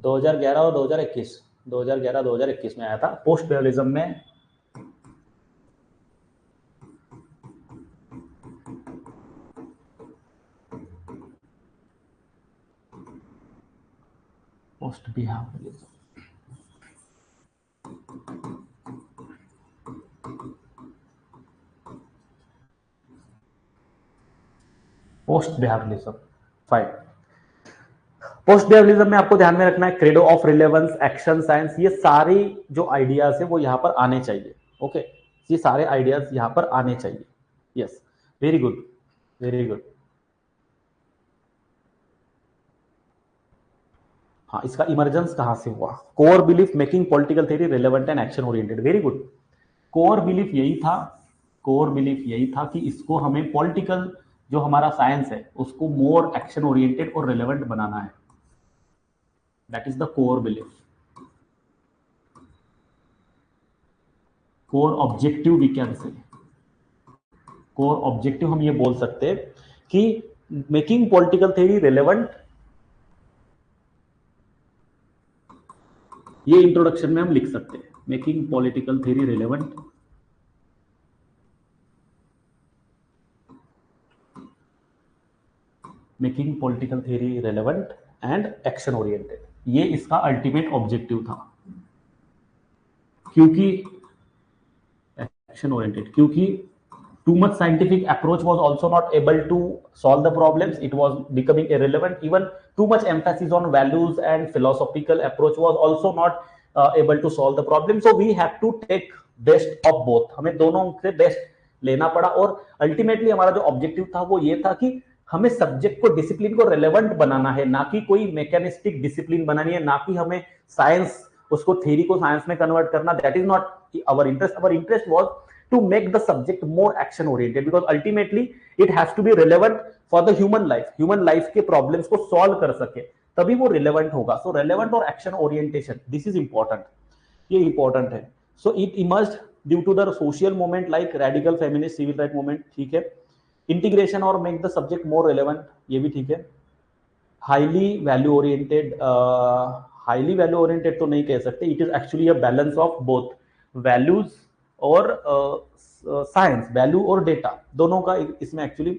2011 और 2021, 2011-2021 में आया था. पोस्ट बिहेवियरलिज्म में post behaviouralism, post behaviourism. Fine. Post behaviourism में आपको ध्यान में रखना है credo of relevance, action science, ये सारी जो आइडियाज है वो यहां पर आने चाहिए. ओके, ये सारे आइडियाज यहां पर आने चाहिए. Yes, very good, very good. हाँ, इसका इमरजेंस कहां से हुआ? Core belief making political theory relevant and action oriented. Very good. Core belief यही था, कोर बिलीफ यही था कि इसको हमें पॉलिटिकल जो हमारा साइंस है उसको मोर एक्शन ओरिएंटेड और रिलेवेंट बनाना है. That is the core belief. Core objective we can say, core objective हम ये बोल सकते हैं कि मेकिंग पॉलिटिकल थ्योरी रिलेवेंट, ये इंट्रोडक्शन में हम लिख सकते हैं, making political theory relevant, making political theory relevant and action oriented. ये इसका अल्टीमेट ऑब्जेक्टिव था. क्योंकि एक्शन ओरिएंटेड, क्योंकि too much scientific approach was also not able to solve the problems, it was becoming irrelevant. Even too much emphasis on values and philosophical approach was also not able to solve the problem. So we have to take best of both. हमें दोनों से best लेना पड़ा, और ultimately हमारा जो objective था वो ये था कि हमें सब्जेक्ट को, डिसिप्लिन को रेलेवेंट बनाना है, ना कि कोई मैकेनिस्टिक डिसिप्लिन बनानी है, ना कि हमें साइंस, उसको थ्योरी को साइंस में कन्वर्ट करना. That is not our interest. Our interest was to make the subject more action oriented, because ultimately it has to be relevant for the human life. Human life के problems को solve कर सके तभी वो relevant होगा. So relevant और action orientation, this is important. ये important है. So it emerged due to the social movement like radical feminist civil right movement. ठीक है. Integration और make the subject more relevant, ये भी ठीक है. Highly value oriented, highly value oriented तो नहीं कह सकते. It is actually a balance of both values और साइंस, वैल्यू और डेटा, दोनों का इसमें एक्चुअली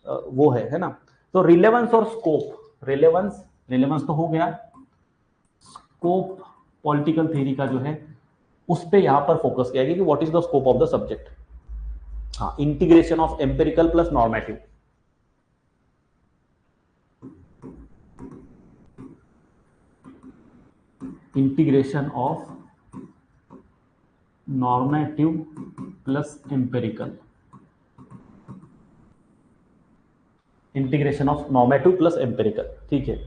वो है ना. तो रिलेवेंस और स्कोप, रिलेवेंस, रिलेवेंस तो हो गया. स्कोप पॉलिटिकल थ्योरी का जो है उस पे यहां पर फोकस किया गया कि what is the scope of the subject. हाँ, integration of empirical plus normative. Integration of normative plus empirical, integration of normative plus empirical, ठीक है।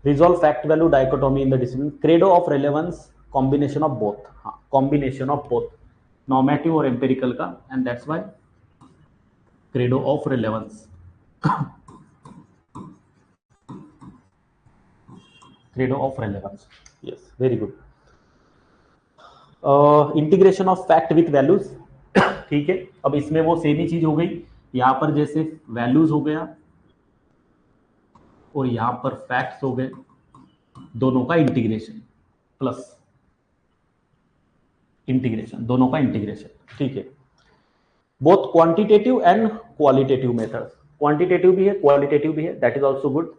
Resolve fact value dichotomy in the discipline, credo of relevance, combination of both, हाँ combination of both normative और empirical का, and that's why credo of relevance, credo of relevance, yes very good. Integration of fact with values, ठीक है। अब इसमें वो same ही चीज हो गई, यहां पर जैसे वैल्यूज हो गया और यहां पर फैक्ट्स हो गए, दोनों का इंटीग्रेशन प्लस इंटीग्रेशन, दोनों का इंटीग्रेशन, ठीक है। Both quantitative and qualitative methods, quantitative भी है क्वालिटेटिव भी है, दैट इज ऑल्सो गुड।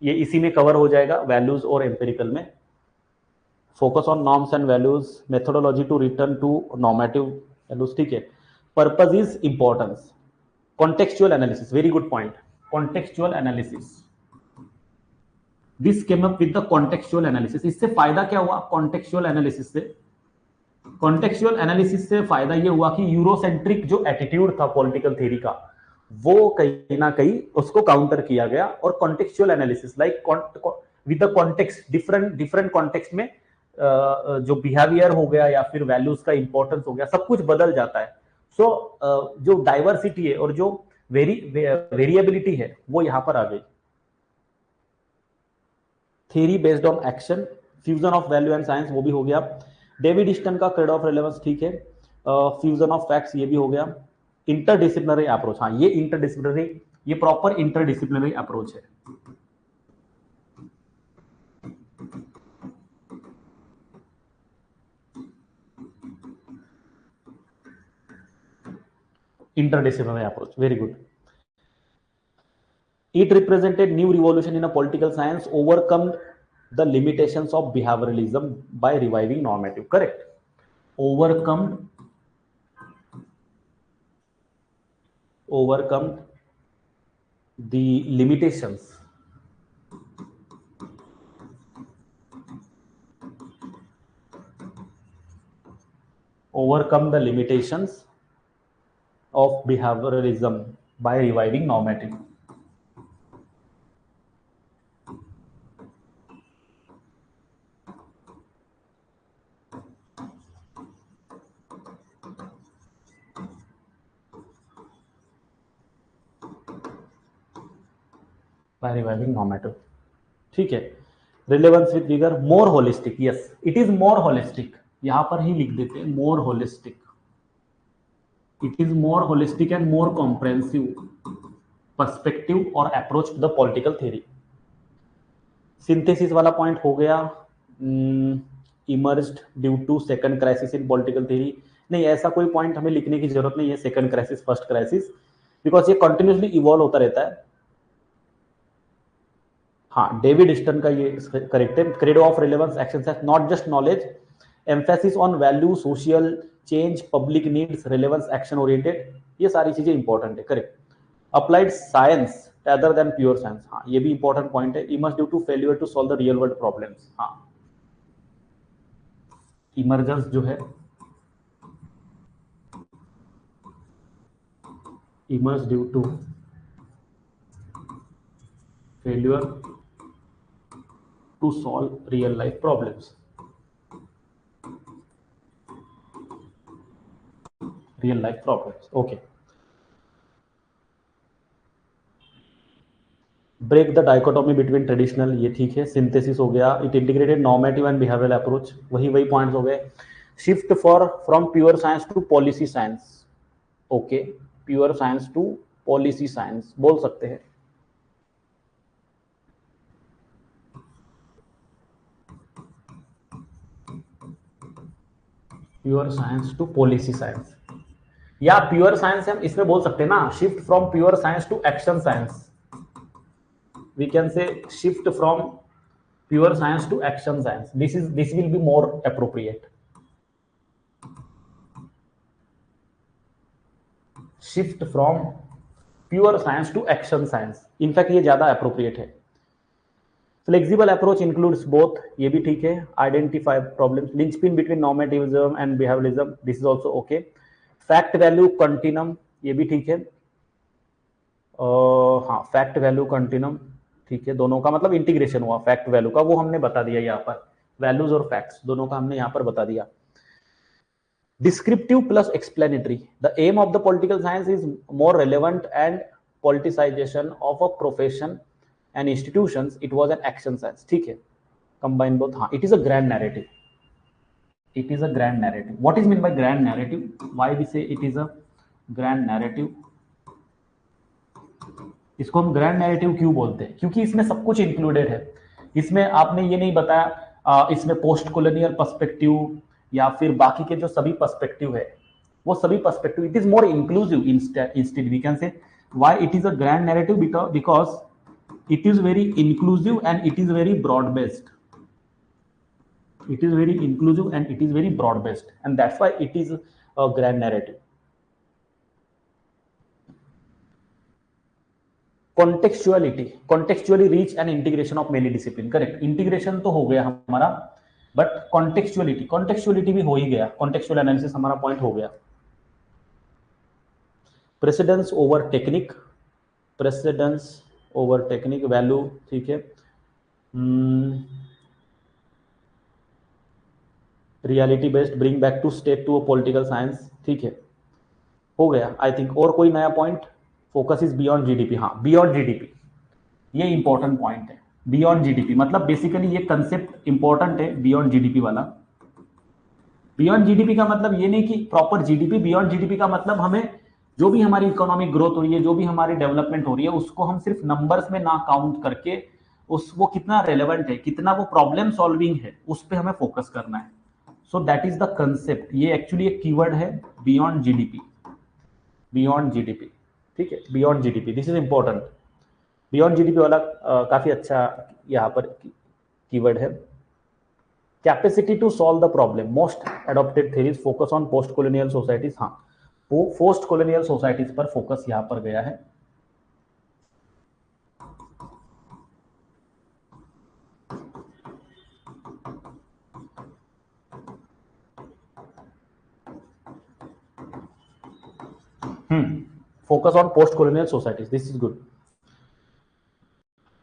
ये इसी में कवर हो जाएगा वैल्यूज और एम्पेरिकल में। Focus on norms and values, methodology to return to normative values, ठीक है। Purpose is importance, contextual analysis, very good point, contextual analysis, this came up with the contextual analysis. इससे फायदा क्या हुआ कॉन्टेक्चुअल एनालिसिस से? Contextual analysis से फायदा यह हुआ कि यूरोसेंट्रिक जो एटीट्यूड था पॉलिटिकल थ्योरी का, वो कहीं ना कहीं उसको काउंटर किया गया, और contextual analysis like with the context, different context में जो बिहेवियर हो गया या फिर वैल्यूज का इंपॉर्टेंस हो गया, सब कुछ बदल जाता है। सो जो डाइवर्सिटी है और जो वेरिएबिलिटी है वो यहां पर आ गई। Theory based on action, fusion of value and science, वो भी हो गया। डेविड ईस्टन का क्रेडो ऑफ रेलेवेंस, ठीक है। फ्यूजन ऑफ फैक्ट्स, ये भी हो गया। इंटरडिसिप्लिनरी अप्रोच, हाँ ये इंटरडिसिप्लिनरी, ये प्रॉपर इंटरडिसिप्लिनरी अप्रोच है। Interdisciplinary approach, very good. It represented new revolution in a political science, overcome the limitations of behavioralism by reviving normative, correct? Overcome the limitations of behavioralism by reviving normative. By reviving normative, ठीक है। Relevance with vigour, more holistic, yes it is more holistic, यहां पर ही लिख देते हैं more holistic, it is more holistic and more comprehensive perspective और approach to the political theory. Synthesis वाला पॉइंट हो गया। Emerged due to second crisis in political theory, नहीं ऐसा कोई पॉइंट हमें लिखने की जरूरत नहीं है, second crisis first crisis, because ये कंटिन्यूसली इवॉल्व होता रहता है। हाँ डेविड ईस्टन का ये करेक्ट है। Credo of relevance action set, not just knowledge, emphasis on value, social change, public needs, relevance action oriented, ये सारी चीजें इंपॉर्टेंट है, correct. Applied science rather than pure science, हाँ ये भी इंपॉर्टेंट पॉइंट है। Emerge due to failure to solve the real world problems, हाँ emergence जो है, emerge due to failure to solve real life problems, real life problems, okay. Break the dichotomy between traditional, ये ठीक है। Synthesis हो गया। It integrated normative and behavioural approach, वही points हो गए। Shift for from pure science to policy science, okay, pure science to policy science बोल सकते हैं। Pure science to policy science, या प्योर साइंस हम इसमें बोल सकते हैं ना, shift from pure science to action science, we can say shift from pure science to action science, this will be more appropriate, shift from pure science to action science, in fact ये ज्यादा appropriate है। Flexible approach includes both, ये भी ठीक है. Identify problems, linchpin between normativism and behaviouralism, this is also okay. Fact value continuum, ये भी ठीक है. हाँ, फैक्ट वैल्यू कंटिन्यूम ठीक है, दोनों का मतलब इंटीग्रेशन हुआ फैक्ट वैल्यू का, वो हमने बता दिया यहाँ पर. वैल्यूज और फैक्ट्स दोनों का हमने यहाँ पर बता दिया. Descriptive plus explanatory. The aim of the political science is more relevant and politicization of a profession and institutions. It was an action science. ठीक है, combine both. हाँ, it is a grand narrative. It is a grand narrative. What is meant by grand narrative? Why we say it is a grand narrative? इसको हम grand narrative क्यों बोलते हैं? क्योंकि इसमें सब कुछ इंक्लूडेड है. इसमें आपने ये नहीं बताया इसमें पोस्ट कॉलोनियल पर्सपेक्टिव या फिर बाकी के जो सभी पर्सपेक्टिव है, वो सभी perspective, it is more inclusive. Instead we can say why it is a grand narrative, because it is very inclusive and it is very broad based. It is very inclusive and it is very broad based, and that's why it is a grand narrative. Contextually reach and integration of many discipline. Correct. Integration तो हो गया हमारा, but contextuality भी हो ही गया. contextual analysis हमारा point हो गया. Precedence over technique, value ठीक है. Reality based, bring back to state to a political science, ठीक है, हो गया आई थिंक. और कोई नया point? Focus is beyond GDP. हाँ, बियॉन्ड जीडीपी, ये इंपॉर्टेंट पॉइंट है. बियॉन्ड जीडीपी मतलब बेसिकली ये कंसेप्ट इंपॉर्टेंट है, बियॉन्ड जीडीपी वाला. बियॉन्ड जीडीपी का मतलब ये नहीं कि प्रॉपर जीडीपी. बियॉन्ड जीडीपी का मतलब हमें जो भी हमारी इकोनॉमिक ग्रोथ हो रही है, जो भी हमारी डेवलपमेंट हो रही है, उसको हम सिर्फ नंबर्स में ना काउंट करके वो कितना रेलेवेंट है, कितना वो प्रॉब्लम सॉल्विंग है, उस पर हमें फोकस करना है. So that is the concept. ये एक्चुअली एक कीवर्ड है, बियॉन्ड जीडीपी. बियॉन्ड जीडीपी, ठीक है, beyond GDP, this is important. Beyond GDP वाला काफी अच्छा यहाँ पर कीवर्ड है. Capacity to solve the problem, most adopted theories focus on post colonial societies. हाँ, वो पोस्ट कॉलोनियल सोसाइटीज पर फोकस यहाँ पर गया है. Focus on post colonial societies, this is good.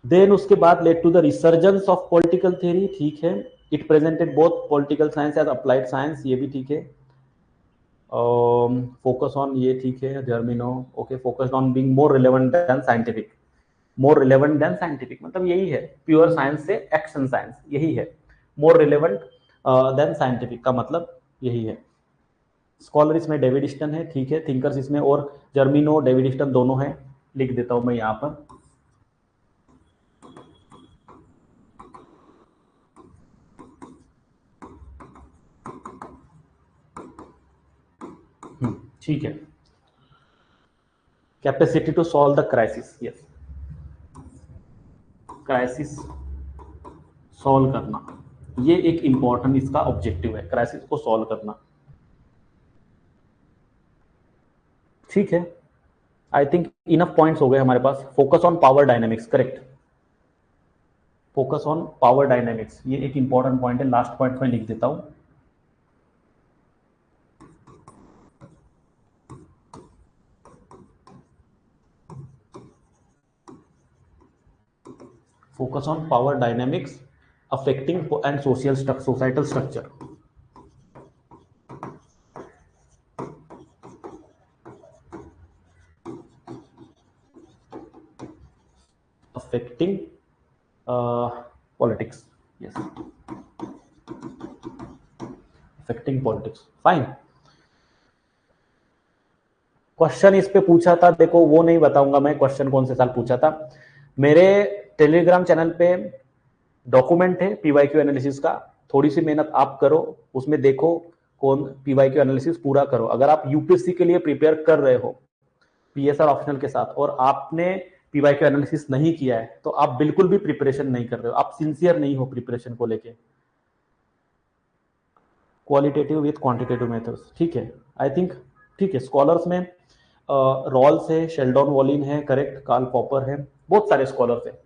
Then उसके बाद led to the resurgence of political theory, ठीक है. It presented both political science as applied science, ये भी ठीक है. फोकस ऑन, ये ठीक है. Germino, okay. Focused on being more relevant than scientific. More relevant than scientific मतलब यही है, प्योर साइंस से एक्शन साइंस, यही है. मोर रिलेवेंट देन साइंटिफिक का मतलब यही है. स्कॉलर इसमें डेविड ईस्टन है, ठीक है. थिंकर्स इसमें और जर्मिनो, डेविड ईस्टन दोनों हैं, लिख देता हूं मैं यहां पर. ठीक है. Capacity to solve the crisis, yes, crisis solve करना, ये एक इंपॉर्टेंट इसका ऑब्जेक्टिव है, क्राइसिस को सॉल्व करना, ठीक है. आई थिंक इनफ पॉइंट्स हो गए हमारे पास. Focus on power dynamics, correct. Focus on power dynamics, ये एक इंपॉर्टेंट पॉइंट है. लास्ट पॉइंट में लिख देता हूं. Focus on power dynamics affecting and societal structure. Affecting politics, yes. Affecting politics, fine. Question इस पे पूछा था, देखो वो नहीं बताऊंगा मैं क्वेश्चन कौन से साल पूछा था. मेरे टेलीग्राम चैनल पे डॉक्यूमेंट है पीवाईक्यू एनालिसिस का. थोड़ी सी मेहनत आप करो, उसमें देखो कौन पीवाईक्यू एनालिसिस पूरा करो. अगर आप यूपीएससी के लिए प्रिपेयर कर रहे हो पीएसआर ऑप्शनल के साथ और आपने पीवाईक्यू एनालिसिस नहीं किया है, तो आप बिल्कुल भी प्रिपरेशन नहीं कर रहे हो, आप सिंसियर नहीं हो प्रिपरेशन को लेके. क्वालिटेटिव विथ क्वांटिटेटिव मेथड्स, ठीक है. आई थिंक ठीक है. स्कॉलर्स में रॉल्स है, शेल्डॉन वॉलिन है, करेक्ट. कार्ल पॉपर है, बहुत सारे स्कॉलर्स है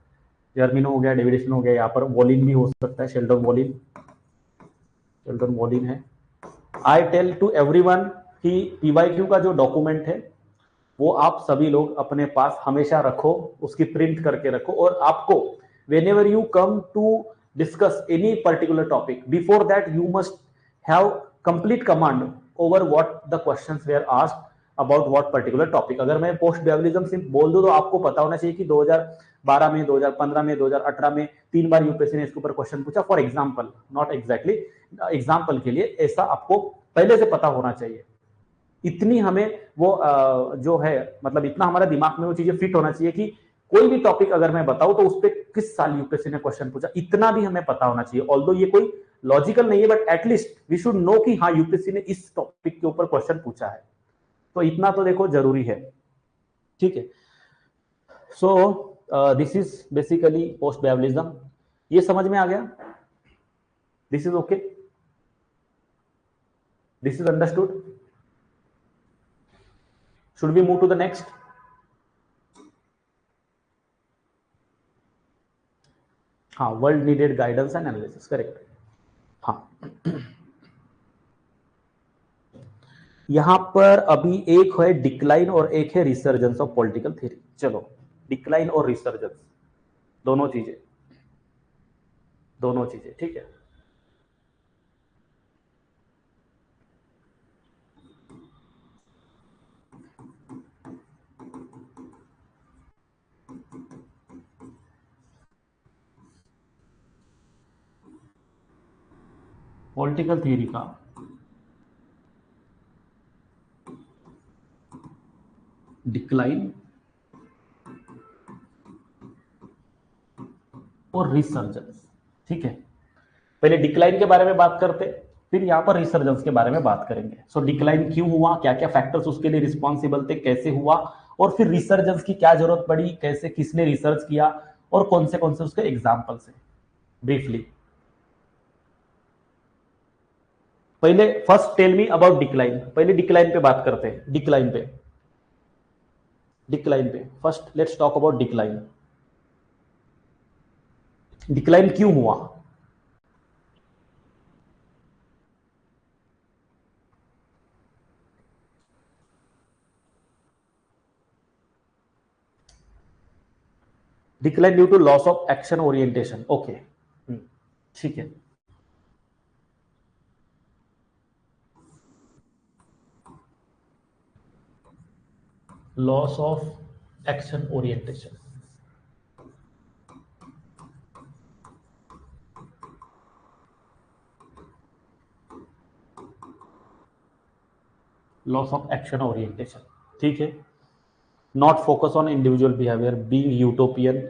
जर्मिनो हो गया, डेविडेशन हो गया, यहाँ पर वॉलिन भी हो सकता है, शेल्डन वॉलिन है। आई टेल टू एवरीवन कि PYQ का जो डॉक्यूमेंट है वो आप सभी लोग अपने पास हमेशा रखो, उसकी प्रिंट करके रखो, और आपको whenever you come to discuss any particular topic, before that you must have complete command over what the questions were asked about what particular topic। अगर मैं पोस्ट बेवलिज्म सिर्फ बोल दूं तो आपको पता होना चाहिए कि 2012 में, 2015 में, 2018 में 3 बार यूपीएससी ने इसके ऊपर क्वेश्चन पूछा, for example, not exactly, example के लिए ऐसा आपको पहले से पता होना चाहिए। इतनी हमें वो जो है, मतलब इतना हमारे दिमाग में वो चीजें फिट होना चाहिए कि कोई भी टॉपिक अगर मैं बताऊं तो उस पर किस साल यूपीएससी ने क्वेश्चन पूछा, इतना भी हमें पता होना चाहिए। ऑल्दो ये कोई लॉजिकल नहीं है, but at least we should know कि हाँ यूपीएससी ने इस टॉपिक के ऊपर क्वेश्चन पूछा है, तो इतना तो देखो जरूरी है, ठीक है। So this is basically post behaviouralism. ये समझ में आ गया? This is okay, this is understood. Should we move to the next? हाँ, world needed guidance and analysis, correct. हाँ, यहां पर अभी एक है डिक्लाइन और एक है रिसर्जेंस ऑफ पॉलिटिकल थ्योरी। चलो, डिक्लाइन और रिसर्जेंस, दोनों चीजें, ठीक है। पॉलिटिकल थ्योरी का डिक्लाइन और रिसर्जेंस, ठीक है। पहले डिक्लाइन के बारे में बात करते, फिर यहां पर रिसर्जेंस के बारे में बात करेंगे। सो डिक्लाइन क्यों हुआ, क्या क्या फैक्टर्स उसके लिए रिस्पॉन्सिबल थे, कैसे हुआ, और फिर रिसर्जेंस की क्या जरूरत पड़ी, कैसे, किसने रिसर्च किया, और कौन से उसके एग्जाम्पल्स हैं, ब्रीफली। पहले first tell me about decline, पहले डिक्लाइन पे बात करते हैं। डिक्लाइन पे first let's talk about decline. Decline क्यों हुआ? Decline due to loss of action orientation, okay, ठीक है। Loss of action orientation, loss of action orientation, ठीक है। Not focus on individual behaviour, being utopian,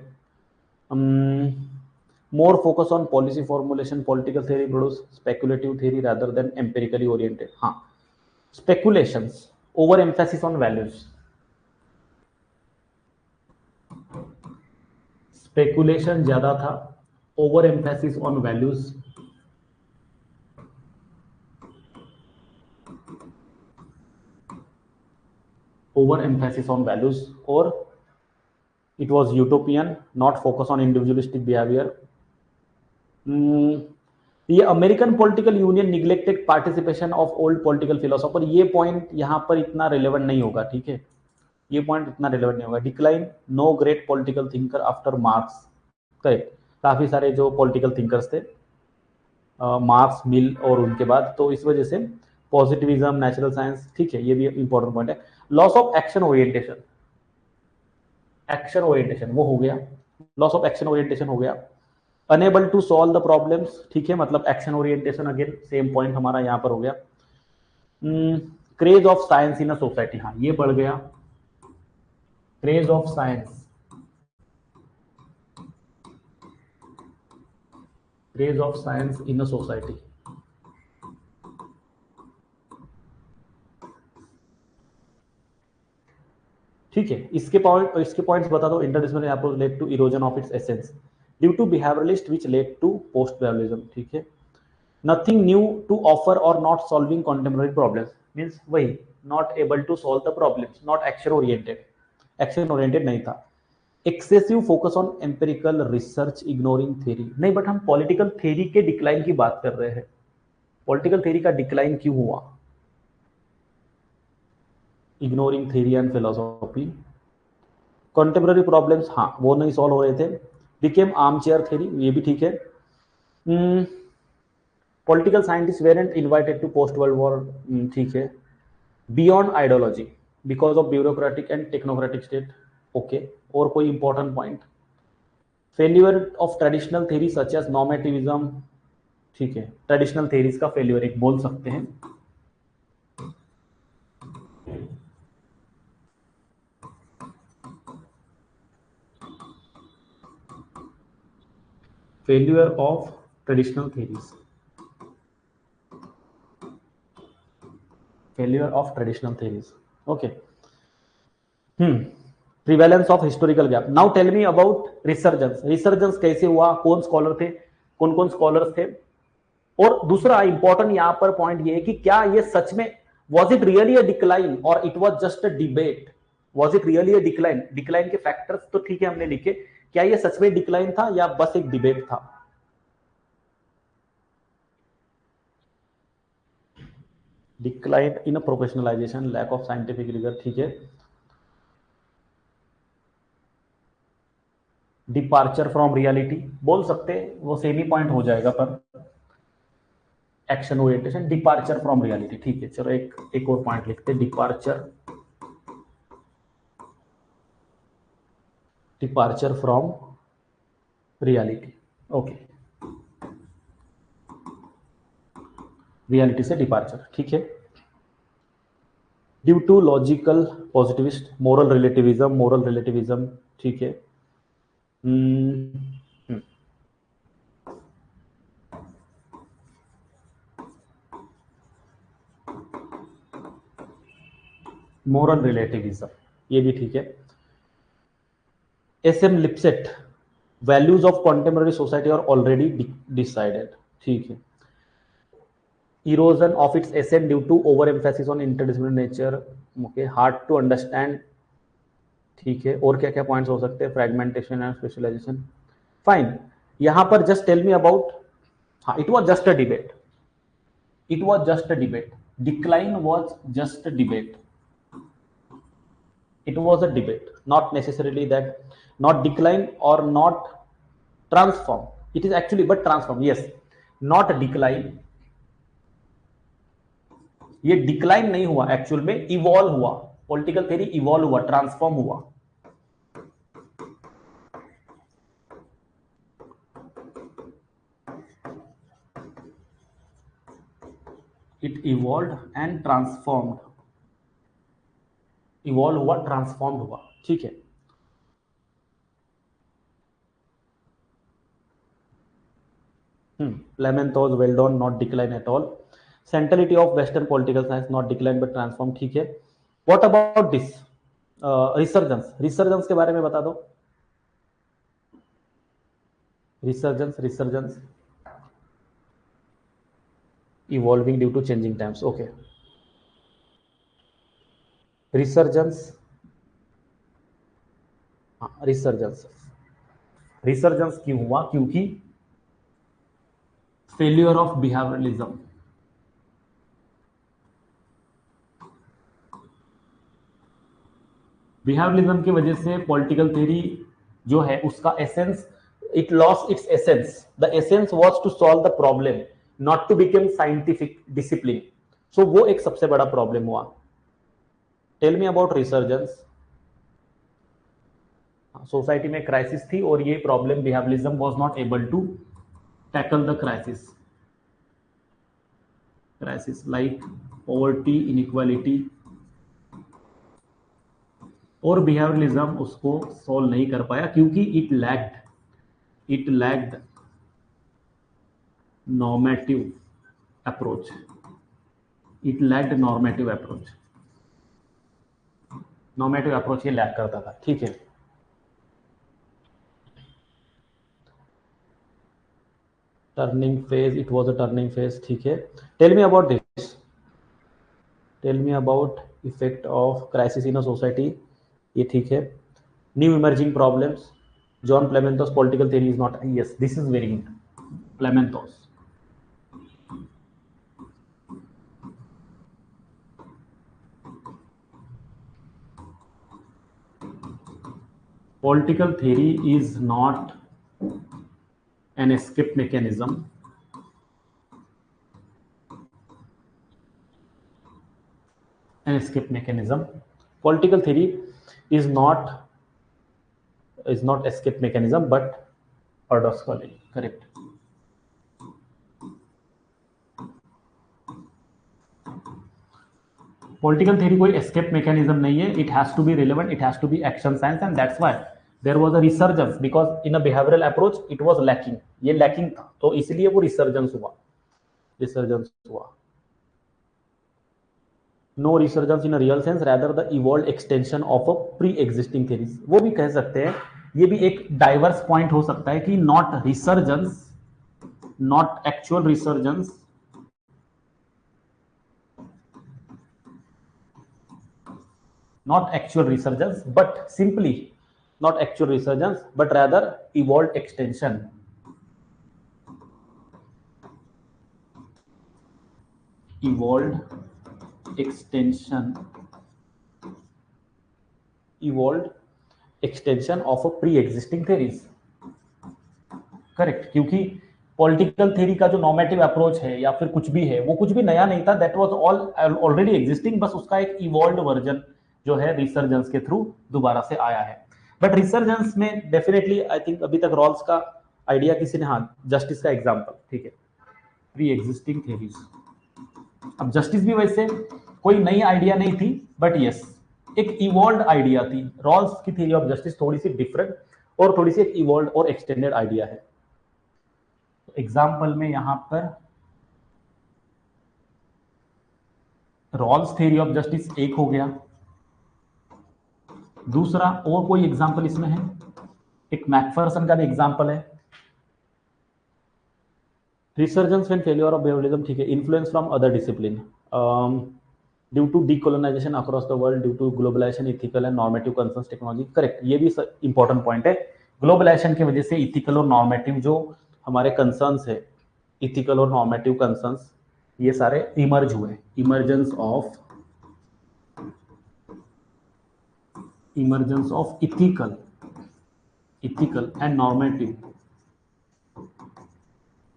more focus on policy formulation, political theory produce speculative theory rather than empirically oriented। हाँ, speculations, over emphasis on values, speculation ज्यादा था, over emphasis on values, over emphasis on values, और it was utopian, not focus on individualistic behaviour. ये American political union neglected participation of old political philosopher, ये point यहां पर इतना relevant नहीं होगा, ठीक है, ये पॉइंट इतना रिलेवेंट नहीं होगा। Decline, no great political thinker after Marx, correct, काफी सारे जो पॉलिटिकल थिंकर्स थे मार्क्स, मिल और उनके बाद, तो इस वजह से पॉजिटिविज्म, नेचुरल साइंस, ठीक है, ये भी इंपॉर्टेंट पॉइंट है। Loss of action orientation, action orientation वो हो गया, लॉस ऑफ एक्शन ओरिएंटेशन हो गया। Unable to solve the problems, ठीक है, मतलब action orientation again same point हमारा यहां पर हो गया। Craze of science in a society, हाँ ये बढ़ गया, craze of science, craze of science in a society, ठीक है। इसके पॉइंट्स बता दो। Interdisciplinary approach led to erosion of its essence due to behaviouralist which led to post behaviouralism, ठीक है। नथिंग न्यू टू ऑफर और not solving contemporary problems, means वही, not able to solve the problems, not action oriented, action oriented नहीं था। Excessive focus on empirical research ignoring theory, नहीं but हम political theory के decline की बात कर रहे हैं, पॉलिटिकल थ्योरी का डिक्लाइन क्यों हुआ? Ignoring theory and philosophy, contemporary problems, हाँ वो नहीं सॉल्व हो रहे थे, बिकेम आर्म चेयर थ्योरी, ये भी ठीक है। Political scientist weren't invited to post world war, ठीक है। Beyond ideology because of bureaucratic and technocratic state, okay. और कोई important point? Failure of traditional theory such as normativism, ठीक है, ट्रेडिशनल थ्योरीज का फेल्यूर एक बोल सकते हैं। Failure of traditional theories, failure of traditional theories, okay. Prevalence of historical gap, now tell me about resurgence, resurgence कैसे हुआ, कौन स्कॉलर थे, कौन कौन स्कॉलर्स थे? और दूसरा इंपॉर्टेंट यहां पर पॉइंट ये है कि क्या ये सच में was it really a decline or it was just a debate? was it really a decline? Decline के फैक्टर्स तो ठीक है हमने लिखे, क्या ये सच में डिक्लाइन था या बस एक डिबेट था? Decline in a professionalisation, lack of scientific rigour, ठीक है। डिपार्चर फ्रॉम रियलिटी बोल सकते हैं, वो सेम ही पॉइंट हो जाएगा, पर action orientation, departure from reality, ठीक है। चलो एक और पॉइंट लिखते हैं, departure from reality, okay, reality से डिपार्चर, ठीक है। Due to logical positivist, moral relativism, ठीक है। मोरल रिलेटिविज्म, ये भी ठीक है। S M Lipset, values of contemporary society are already decided, ठीक है। Erosion of its essence due to over emphasis on interdisciplinary nature, okay, hard to understand, ठीक है। और क्या क्या पॉइंट्स हो सकते हैं? Fragmentation and specialisation, fine. यहां पर जस्ट टेल मी अबाउट, हाँ, it was just a debate, it was just a debate, decline was just a debate, it was a debate, not necessarily that, not decline or not transform, it is actually but transform, yes, not decline, ये decline नहीं हुआ, actual में evolve हुआ, political theory evolve हुआ, transform हुआ, it evolve and transformed, evolve हुआ, transformed हुआ, ठीक है। Lemonthos, Weldon, not decline at all. Centrality of Western political science, not decline but transform, ठीक है। What about this? Resurgence, resurgence के बारे में बता दो। Resurgence, evolving due to changing times, okay. Resurgence, हाँ, resurgence क्यों हुआ? क्योंकि फेल्यूर ऑफ बिहेवियरलिज्म, बिहेवियरलिज्म की वजह से पॉलिटिकल थ्योरी जो है उसका essence, it lost its essence, the essence was to solve the problem, not to become scientific discipline, so वो एक सबसे बड़ा प्रॉब्लम हुआ। Tell me about resurgence, society में क्राइसिस थी और ये problem, behaviouralism was not able to tackle the crisis like poverty, inequality, और बिहेवियरलिज्म उसको सॉल्व नहीं कर पाया क्योंकि it lagged normative approach, normative approach ये लैग करता था, ठीक है। Turning phase, it was a turning phase, ठीक है। Tell me about this, tell me about effect of crisis in a society, ये ठीक है। New emerging problems, John Plamenatz political theory is not, yes this is very Plamenatz. Political theory is not an escape mechanism. An escape mechanism. Political theory is not escape mechanism, but paradoxically correct. Political theory कोई escape mechanism नहीं है. It has to be relevant. It has to be action science, and that's why there was a resurgence because in a behavioral approach it was lacking. ये lacking था, तो इसलिए वो resurgence हुआ. No resurgence in a real sense, rather the evolved extension of a pre-existing theories. वो भी कह सकते हैं, ये भी एक diverse point हो सकता है कि not resurgence, not actual resurgence, not actual resurgence, but simply not actual resurgence, but rather evolved extension. Evolved extension of a pre-existing theories. Correct, क्योंकि पॉलिटिकल थ्योरी का जो नॉर्मेटिव अप्रोच है या फिर कुछ भी है, वो कुछ भी नया नहीं था. That was all already existing, बस उसका एक इवॉल्व्ड वर्जन जो है रिसर्जेंस के थ्रू दोबारा से आया है. बट रिसर्जेंस में डेफिनेटली आई थिंक अभी तक रॉल्स का आइडिया किसी ने, हाँ जस्टिस का एग्जांपल, ठीक है, प्री एग्जिस्टिंग थ्योरीज. अब जस्टिस भी वैसे कोई नई आइडिया नहीं थी, बट यस एक इवॉल्व्ड आइडिया थी. रॉल्स की थ्योरी ऑफ जस्टिस थोड़ी सी डिफरेंट और थोड़ी सी एक इवॉल्व्ड और एक्सटेंडेड आइडिया है. एग्जाम्पल में यहां पर रॉल्स थ्योरी ऑफ जस्टिस एक हो गया. दूसरा और कोई एग्जाम्पल इसमें है, एक मैकफर्सन का भी एग्जाम्पल है. Resurgence when failure of behaviouralism, ठीक है, influence from other discipline due to decolonisation across the world, due to globalisation, ethical and normative concerns, technology. Correct, ये भी इंपॉर्टेंट पॉइंट है. ग्लोबलाइजेशन की वजह से इथिकल और नॉर्मेटिव जो हमारे कंसर्न्स है, इथिकल और नॉर्मेटिव कंसर्न्स, ये सारे इमर्ज हुए. Emergence of ethical and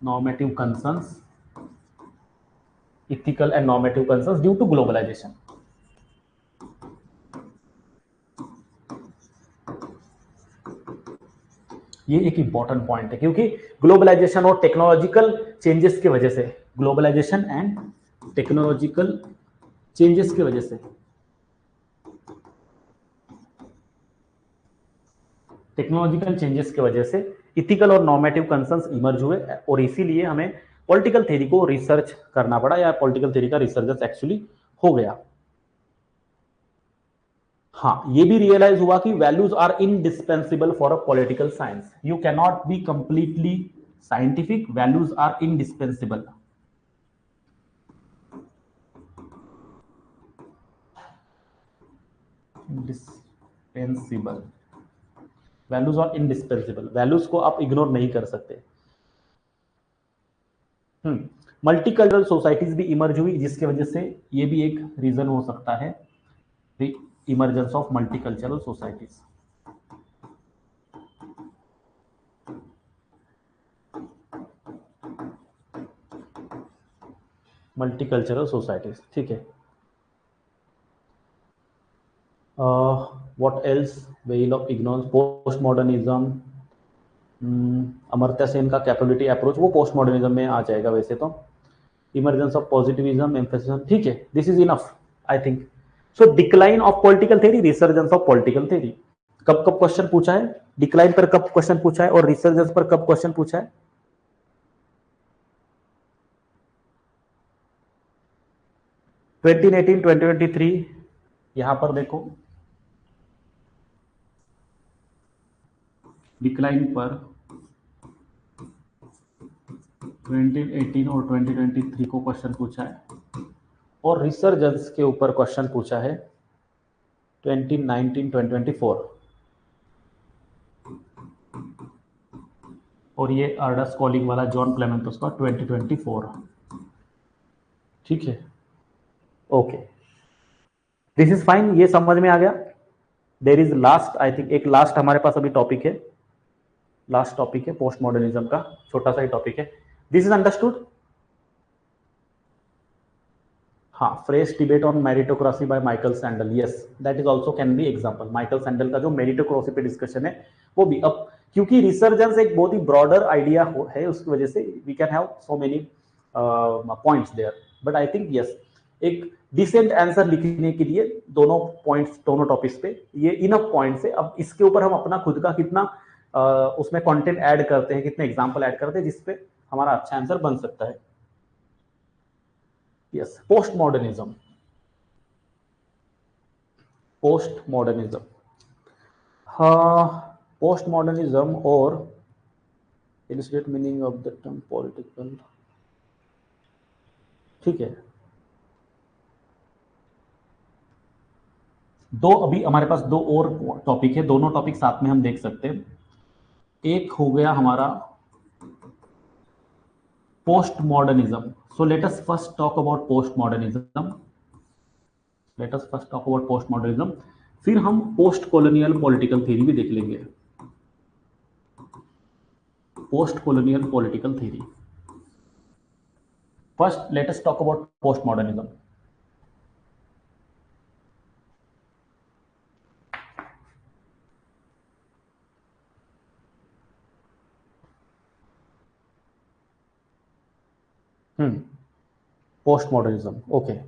normative concerns, ethical and normative concerns due to globalization. ये एक इंपॉर्टेंट पॉइंट है, क्योंकि ग्लोबलाइजेशन और टेक्नोलॉजिकल चेंजेस की वजह से, ग्लोबलाइजेशन एंड टेक्नोलॉजिकल चेंजेस की वजह से, टेक्नोलॉजिकल चेंजेस की वजह से इथिकल और नॉर्मेटिव कंसर्न्स इमर्ज हुए, और इसीलिए हमें पॉलिटिकल थ्योरी को रिसर्च करना पड़ा, या पॉलिटिकल थ्योरी का रिसर्चेस एक्चुअली हो गया. हाँ, ये भी रियलाइज हुआ कि values are indispensable for a political science. You can not be completely scientific, values are indispensable. Values are indispensable, values को आप इग्नोर नहीं कर सकते. मल्टीकल्चरल सोसाइटीज भी इमर्ज हुई, जिसकी वजह से ये भी एक रीजन हो सकता है, the emergence of multicultural societies. Multicultural societies, ठीक है. What else, well of ignorance, post modernism, Amartya Sen का कैपेबिलिटी अप्रोच, वो पोस्ट मॉडर्निज्म में आ जाएगा वैसे तो. इमर्जेंस ऑफ पॉजिटिविज्म, एम्फेसिज्म, ठीक है, this is enough I think. So decline of political theory, resurgence of political theory. कब कब क्वेश्चन पूछा है, डिक्लाइन पर कब क्वेश्चन पूछा है, और रिसर्जेंस पर कब क्वेश्चन पूछा है. – 2018, 2023. यहां पर देखो, डिक्लाइन पर 2018 और 2023 को क्वेश्चन पूछा है, और रिसर्जेंस के ऊपर क्वेश्चन पूछा है 2019, 2024. और ये अर्डस कॉलिंग वाला जॉन क्लेमेंटोस का 2024। ठीक है, ओके, दिस इज फाइन, ये समझ में आ गया। There is last, I think एक लास्ट हमारे पास अभी टॉपिक है, लास्ट टॉपिक है पोस्ट मॉडर्निज्म का, छोटा सा ही टॉपिक है। This is understood? हाँ, fresh debate on meritocracy by Michael Sandel, yes that is also can be example. Michael Sandel का जो मेरिटोक्रेसी पे डिस्कशन है वो भी, अब क्योंकि रिसर्जेंस एक बहुत ही ब्रॉडर आइडिया है, उसकी वजह से we can have so many points there, but I think yes, एक डिसेंट आंसर लिखने के लिए दोनों पॉइंट्स, दोनों टॉपिक्स पे ये इनफ पॉइंट्स है। अब इसके ऊपर हम अपना खुद का कितना उसमें कंटेंट ऐड करते हैं, कितने एग्जांपल ऐड करते हैं जिसपे हमारा अच्छा आंसर बन सकता है। Yes, post modernism, post modernism, हाँ, पोस्ट मॉडर्निज्म और illustrate meaning of the term political, ठीक है। दो अभी हमारे पास दो और टॉपिक है, दोनों टॉपिक साथ में हम देख सकते हैं। एक हो गया हमारा post modernism, so let us first talk about post modernism, let us first talk about post modernism, फिर हम पोस्ट कॉलोनियल पॉलिटिकल थ्योरी भी देख लेंगे। Post colonial political theory, first let us talk about post modernism. Postmodernism. Okay.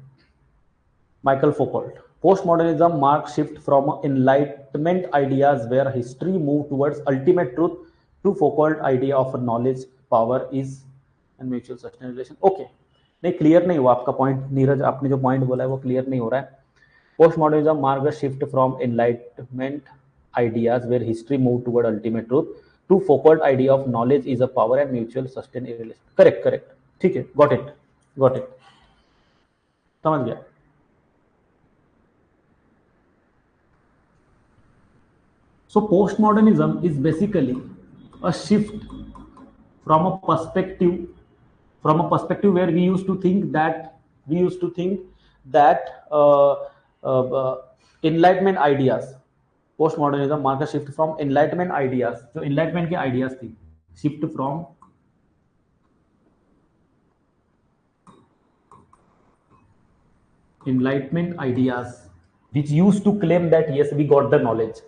Michael Foucault. Postmodernism marks shift from Enlightenment ideas where history moved towards ultimate truth to Foucault idea of knowledge, power is and mutual sustained relation. Okay. नहीं, clear नहीं हुआ आपका point Neeraj, आपने जो point बोला है वो clear नहीं हो रहा है। Postmodernism marks a shift from Enlightenment ideas where history moved toward ultimate truth to Foucault idea of knowledge is a power and mutual sustained relation. Correct correct, ठीक है, गॉट इट गॉट इट, समझ गया। So postmodernism is basically a shift from a perspective where we used to think that enlightenment ideas, postmodernism mark a shift from enlightenment ideas, जो enlightenment के ideas थी, shift from enlightenment ideas which used to claim that yes we got the knowledge,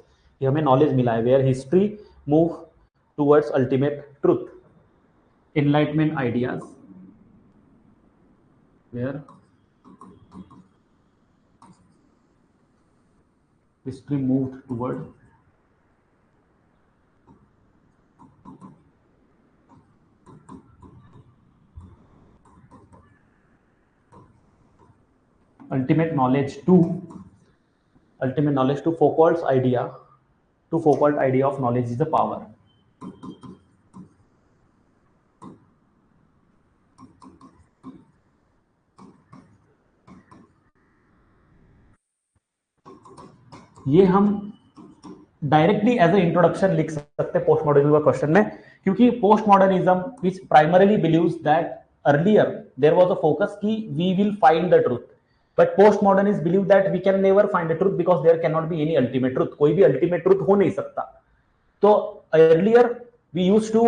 कि हमें knowledge मिला है, where history move towards ultimate truth, enlightenment ideas where history moved toward ultimate knowledge to Foucault's idea of knowledge is a power. ये हम directly as a introduction लिख सकते हैं post modernism का क्वेश्चन में, क्योंकि post modernism which primarily believes that earlier there was a focus कि we will find the truth, but post modernist believe that we can never find the truth because there can not be any ultimate truth, कोई भी ultimate truth हो नहीं सकता। तो earlier we used to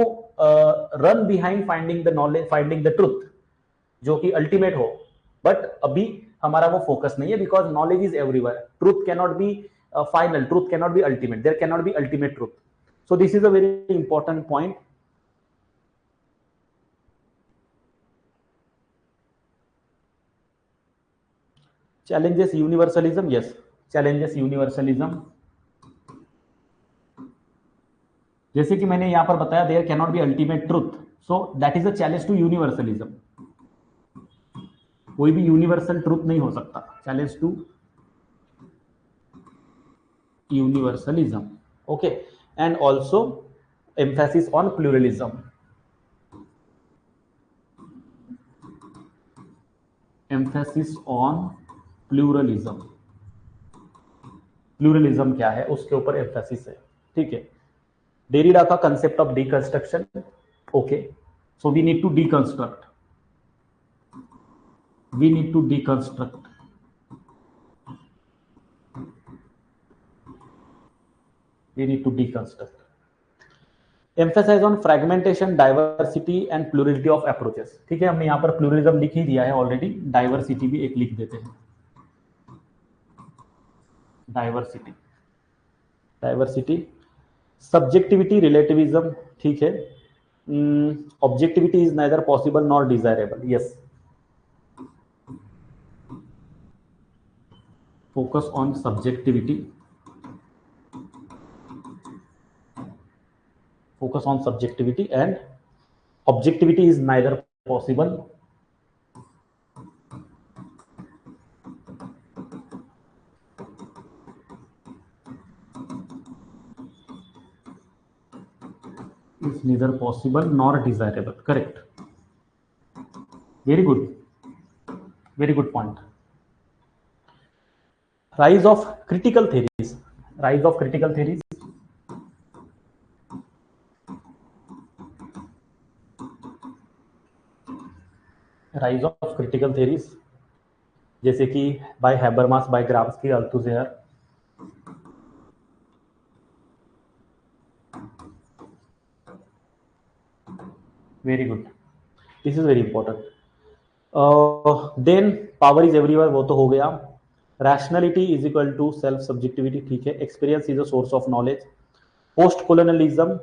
run behind finding the knowledge, finding the truth जो कि ultimate हो, but अभी हमारा वो फोकस नहीं है because knowledge is everywhere, truth can not B final, truth cannot be ultimate, there cannot be ultimate truth. So this is a very important point. Challenges universalism, yes, challenges universalism, जैसे कि मैंने यहां पर बताया there cannot be ultimate truth, so that is a challenge to universalism, कोई भी universal truth नहीं हो सकता, challenge to universalism. Okay, and also emphasis on pluralism, emphasis on pluralism, pluralism क्या है उसके ऊपर एम्फेसिस है, ठीक है। डेरिडा का concept of deconstruction, Okay, so we need to deconstruct. We need to deconstruct. We need to deconstruct. Emphasize on fragmentation, diversity and plurality of approaches. ठीक है, हमने यहाँ पर pluralism लिख ही दिया है ऑलरेडी, diversity भी एक लिख देते हैं. Diversity, diversity, subjectivity, relativism. ठीक है. Objectivity is neither possible nor desirable. Yes. Focus on subjectivity. Focus on subjectivity and objectivity is neither possible is neither possible nor desirable. Correct. Very good. Very good point. Rise of critical theories. Rise of critical theories. Rise of critical theories जैसे कि by Habermas, by Gramsci, Althusser. Very good. This is very important. Then power is everywhere, वो तो हो गया. Rationality is equal to self subjectivity. ठीक है. Experience is a source of knowledge. Post colonialism.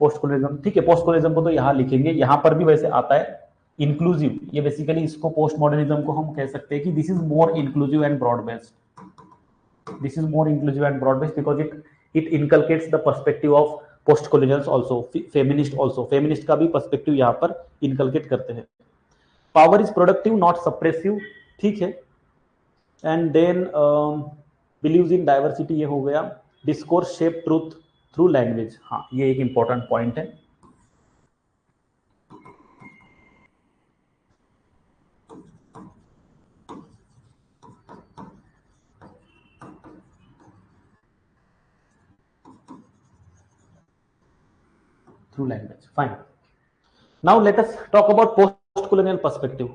Post colonialism ठीक है. Post colonialism को तो यहाँ लिखेंगे. यहाँ पर भी वैसे आता है इंक्लूसिव. ये बेसिकली इसको पोस्ट मॉडर्निज्म को हम कह सकते हैं कि this is more inclusive and broad based. This is more inclusive and broad based because it inculcates the perspective of post colonials also, feminist also. Feminist का भी perspective यहाँ पर inculcate करते हैं. Power is productive not suppressive. ठीक है. And then believes in diversity, ये हो गया. Discourse shape truth through language. हाँ, ये एक important point है. Through language. Fine. Now let us talk about post-colonial perspective.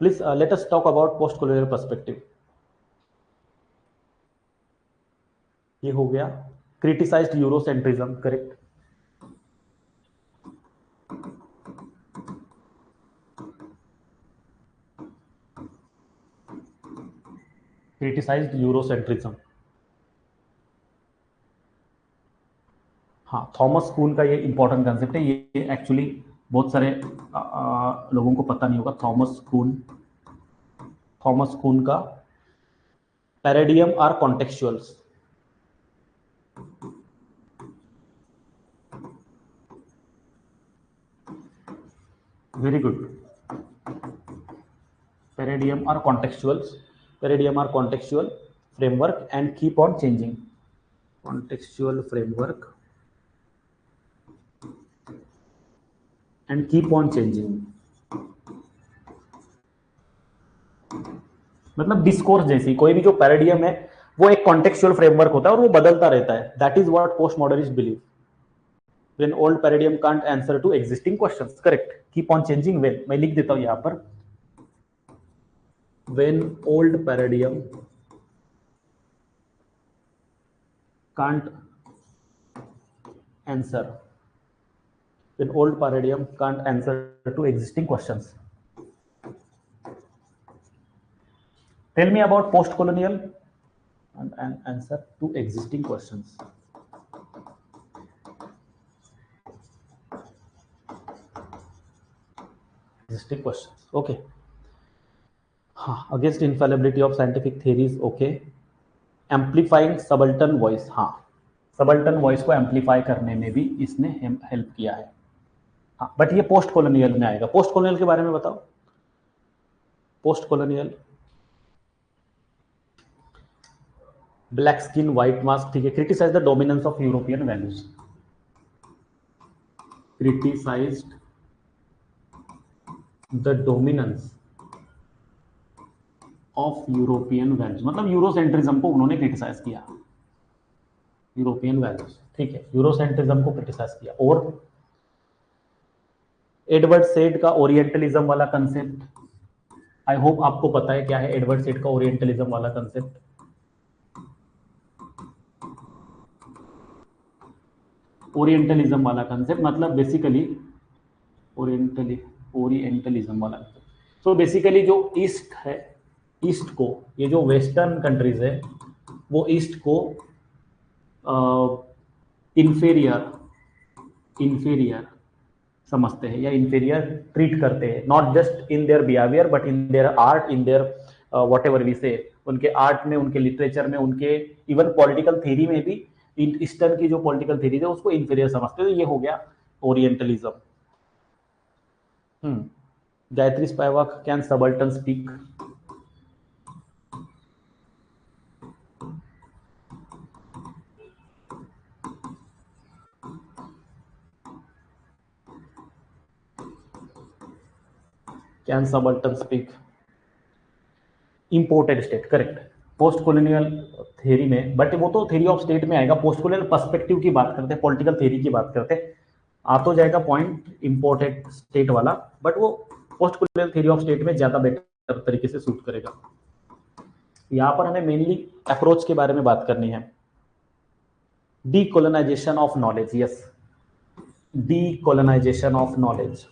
Please let us talk about post-colonial perspective. ये हो गया. Criticized Eurocentrism. Correct. Criticized Eurocentrism. हाँ, थॉमस कून का ये इंपॉर्टेंट कंसेप्ट है. ये एक्चुअली बहुत सारे लोगों को पता नहीं होगा. थॉमस कून का paradigm are contextuals. Very good. Paradigm are contextuals. Paradigm are contextual framework and keep on changing. Contextual framework and keep on changing. मतलब डिस्कोर्स जैसी कोई भी जो पैराडियम है वो एक कॉन्टेक्चुअल फ्रेमवर्क होता है और वो बदलता रहता है. That is what post modernist believe. When old paradigm can't answer to existing questions. Correct. Keep on changing. When, मैं लिख देता हूं यहां पर, when old paradigm can't answer. When old paradigm can't answer to existing questions. Tell me about post-colonial and answer to existing questions. Existing questions. Okay. हाँ, against infallibility of scientific theories. Okay. Amplifying subaltern voice. हाँ, subaltern voice को amplify करने में भी इसने help किया है. हाँ, बट ये पोस्ट कॉलोनियल में आएगा. पोस्ट कॉलोनियल के बारे में बताओ. Post colonial, black skin, white mask. ठीक है. Criticise the dominance of European values. Criticised the dominance of European values. मतलब यूरोसेंट्रिज्म को उन्होंने क्रिटिसाइज किया. यूरोपियन वैल्यूज, ठीक है, यूरोसेंट्रिज्म को क्रिटिसाइज किया। और एडवर्ड सेड का ओरिएंटलिज्म वाला कंसेप्ट, आई होप आपको पता है क्या है एडवर्ड सेड का ओरिएंटलिज्म वाला कंसेप्ट। ओरिएंटलिज्म वाला कंसेप्ट मतलब बेसिकली ओरिएंटलिज्म वाला कंसेप्ट, तो बेसिकली जो ईस्ट है, ईस्ट को, ये जो वेस्टर्न कंट्रीज है वो ईस्ट को इंफीरियर इंफीरियर समझते हैं या इंफीरियर ट्रीट करते हैं, not just in their behaviour but in their art, in their whatever we say, उनके आर्ट में, उनके लिटरेचर में, उनके इवन पॉलिटिकल थ्योरी में भी ईस्टर्न की जो पॉलिटिकल थ्योरी है उसको इंफीरियर समझते हैं। तो ये हो गया orientalism. Gayatri Spivak, can subaltern speak? Can subaltern speak? Imported state, correct. Post colonial theory में, बट वो तो थ्योरी ऑफ स्टेट में आएगा, पोस्ट कॉलोनियल पर्सपेक्टिव की बात करते हैं, पॉलिटिकल थ्योरी की बात करते हैं, आ तो जाएगा पॉइंट इंपोर्टेड स्टेट वाला, बट वो post colonial theory of state में ज्यादा बेटर तरीके से सूट करेगा। यहाँ पर हमें मेनली अप्रोच के बारे में बात करनी है। Decolonisation of knowledge, yes, decolonisation of knowledge.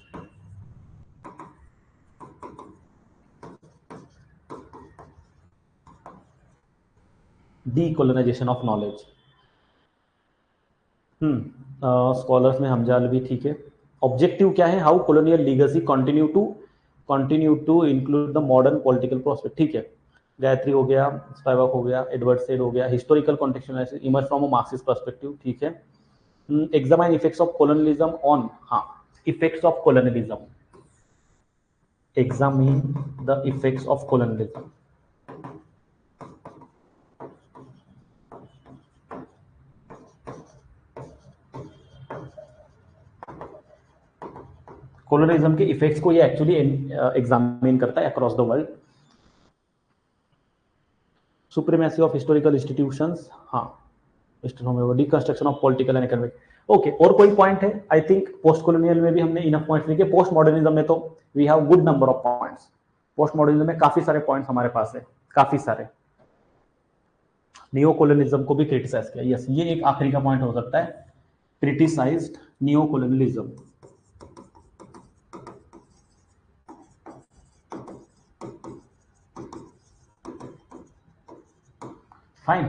Decolonisation of knowledge, scholars में हमजाल भी ठीक है। ऑब्जेक्टिव क्या है? How colonial legacy continue to include the modern political prospect, ठीक है। गायत्री हो गया, स्पाइवाक हो गया, एडवर्ड सेड हो गया। Historical contextualization emerge from a Marxist perspective, ठीक है। Examine effects of colonialism on, हाँ, effects of colonialism, examine the effects of colonialism. Colonialism के इफेक्ट्स को ये एक्चुअली एग्जामिन करता है across the world. Supremacy of historical institutions, हाँ, deconstruction of political and economic, okay. और कोई पॉइंट है? आई थिंक पोस्ट कॉलोनियल में भी हमने इनफ पॉइंट्स लिखे, पोस्ट मॉडर्निज्म में तो we have good number of points. Post modernism में काफी सारे पॉइंट्स हमारे पास है, काफी सारे। नियो कॉलोनिज्म को भी क्रिटिसाइज किया, यस, ये एक आखिरी का पॉइंट हो सकता है, criticised neo colonialism. Fine,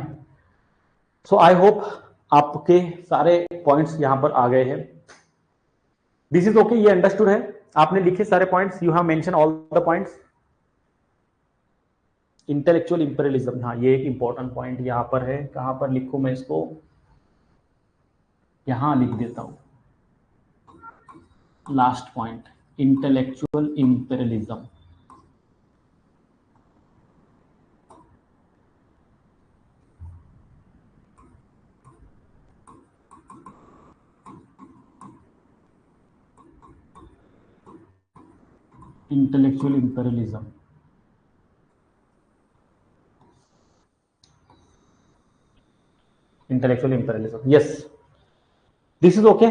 so I hope आपके सारे पॉइंट्स यहां पर आ गए हैं। दिस इज ओके, ये अंडरस्टूड है, आपने लिखे सारे points, you have mention all the points. Intellectual imperialism, हाँ, ये एक इंपॉर्टेंट पॉइंट यहां पर है, कहां पर लिखूं मैं इसको? यहां लिख देता हूं, last point, intellectual imperialism. Intellectual imperialism, intellectual imperialism, yes, this is okay,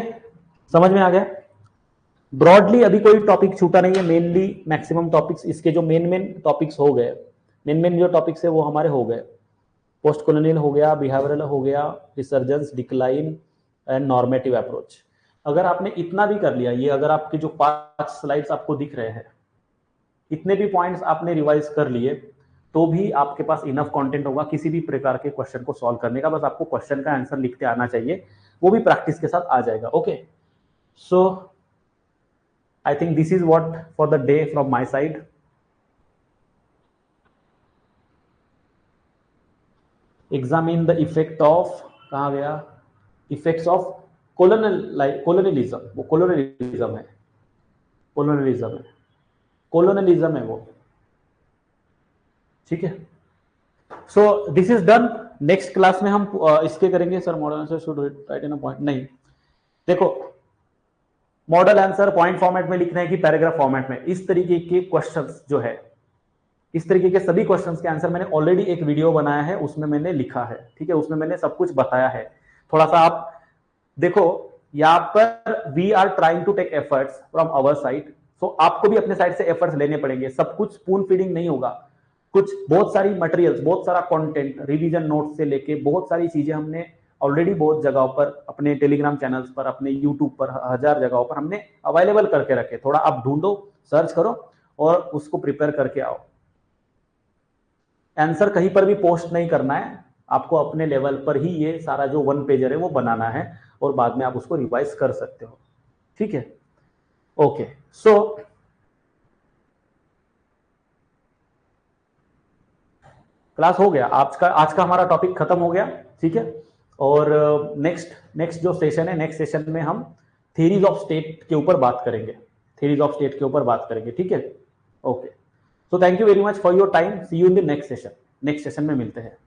समझ में आ गया। ब्रॉडली अभी कोई टॉपिक छूटा नहीं है, मेनली मैक्सिमम टॉपिक्स इसके जो मेन टॉपिक्स हो गए, मेन जो टॉपिक्स है वो हमारे हो गए। पोस्ट कॉलोनियल हो गया, बिहेवियरल हो गया, resurgence, decline and normative approach. अगर आपने इतना भी कर लिया, ये अगर आपके जो 5 स्लाइड्स आपको दिख रहे हैं, इतने भी पॉइंट्स आपने रिवाइज कर लिए, तो भी आपके पास इनफ कंटेंट होगा किसी भी प्रकार के क्वेश्चन को सॉल्व करने का। बस आपको क्वेश्चन का आंसर लिखते आना चाहिए, वो भी प्रैक्टिस के साथ आ जाएगा। Okay, so I think this is what for the day from my side. Examine the effect of, कहाँ गया, इफेक्ट्स ऑफ कॉलोनियलिज्म, वो कॉलोनियलिज्म है, कॉलोनियलिज्म है, कॉलोनियलिज्म है वो, ठीक है। So this is done. Next class में हम इसके करेंगे, sir model answer should write in a point, नहीं, देखो, मॉडल आंसर पॉइंट फॉर्मेट में लिखना है कि पैराग्राफ फॉर्मेट में, इस तरीके के क्वेश्चंस जो है, इस तरीके के सभी क्वेश्चंस के आंसर मैंने ऑलरेडी एक वीडियो बनाया है, उसमें मैंने लिखा है, ठीक है, उसमें मैंने सब कुछ बताया है। थोड़ा सा आप देखो, यहाँ पर we are trying to take efforts from our side, so आपको भी अपने साइड से एफर्ट्स लेने पड़ेंगे। सब कुछ स्पून फीडिंग नहीं होगा, कुछ बहुत सारी मटेरियल्स, बहुत सारा कंटेंट, रिवीजन नोट से लेके बहुत सारी चीजें हमने ऑलरेडी बहुत जगहों पर, अपने टेलीग्राम चैनल्स पर, अपने यूट्यूब पर, 1000 जगहों पर हमने अवेलेबल करके रखे। थोड़ा आप ढूंढो, सर्च करो और उसको प्रिपेयर करके आओ। आंसर कहीं पर भी पोस्ट नहीं करना है, आपको अपने लेवल पर ही ये सारा जो वन पेजर है वो बनाना है और बाद में आप उसको रिवाइज कर सकते हो। ठीक है, ओके। सो क्लास हो गया, आज का हमारा टॉपिक खत्म हो गया। ठीक है, और नेक्स्ट जो सेशन है, नेक्स्ट सेशन में हम थ्योरीज ऑफ स्टेट के ऊपर बात करेंगे, थ्योरीज ऑफ स्टेट के ऊपर बात करेंगे। ठीक है, okay. So thank you very much for your time, see you in the next session. Next session में मिलते हैं।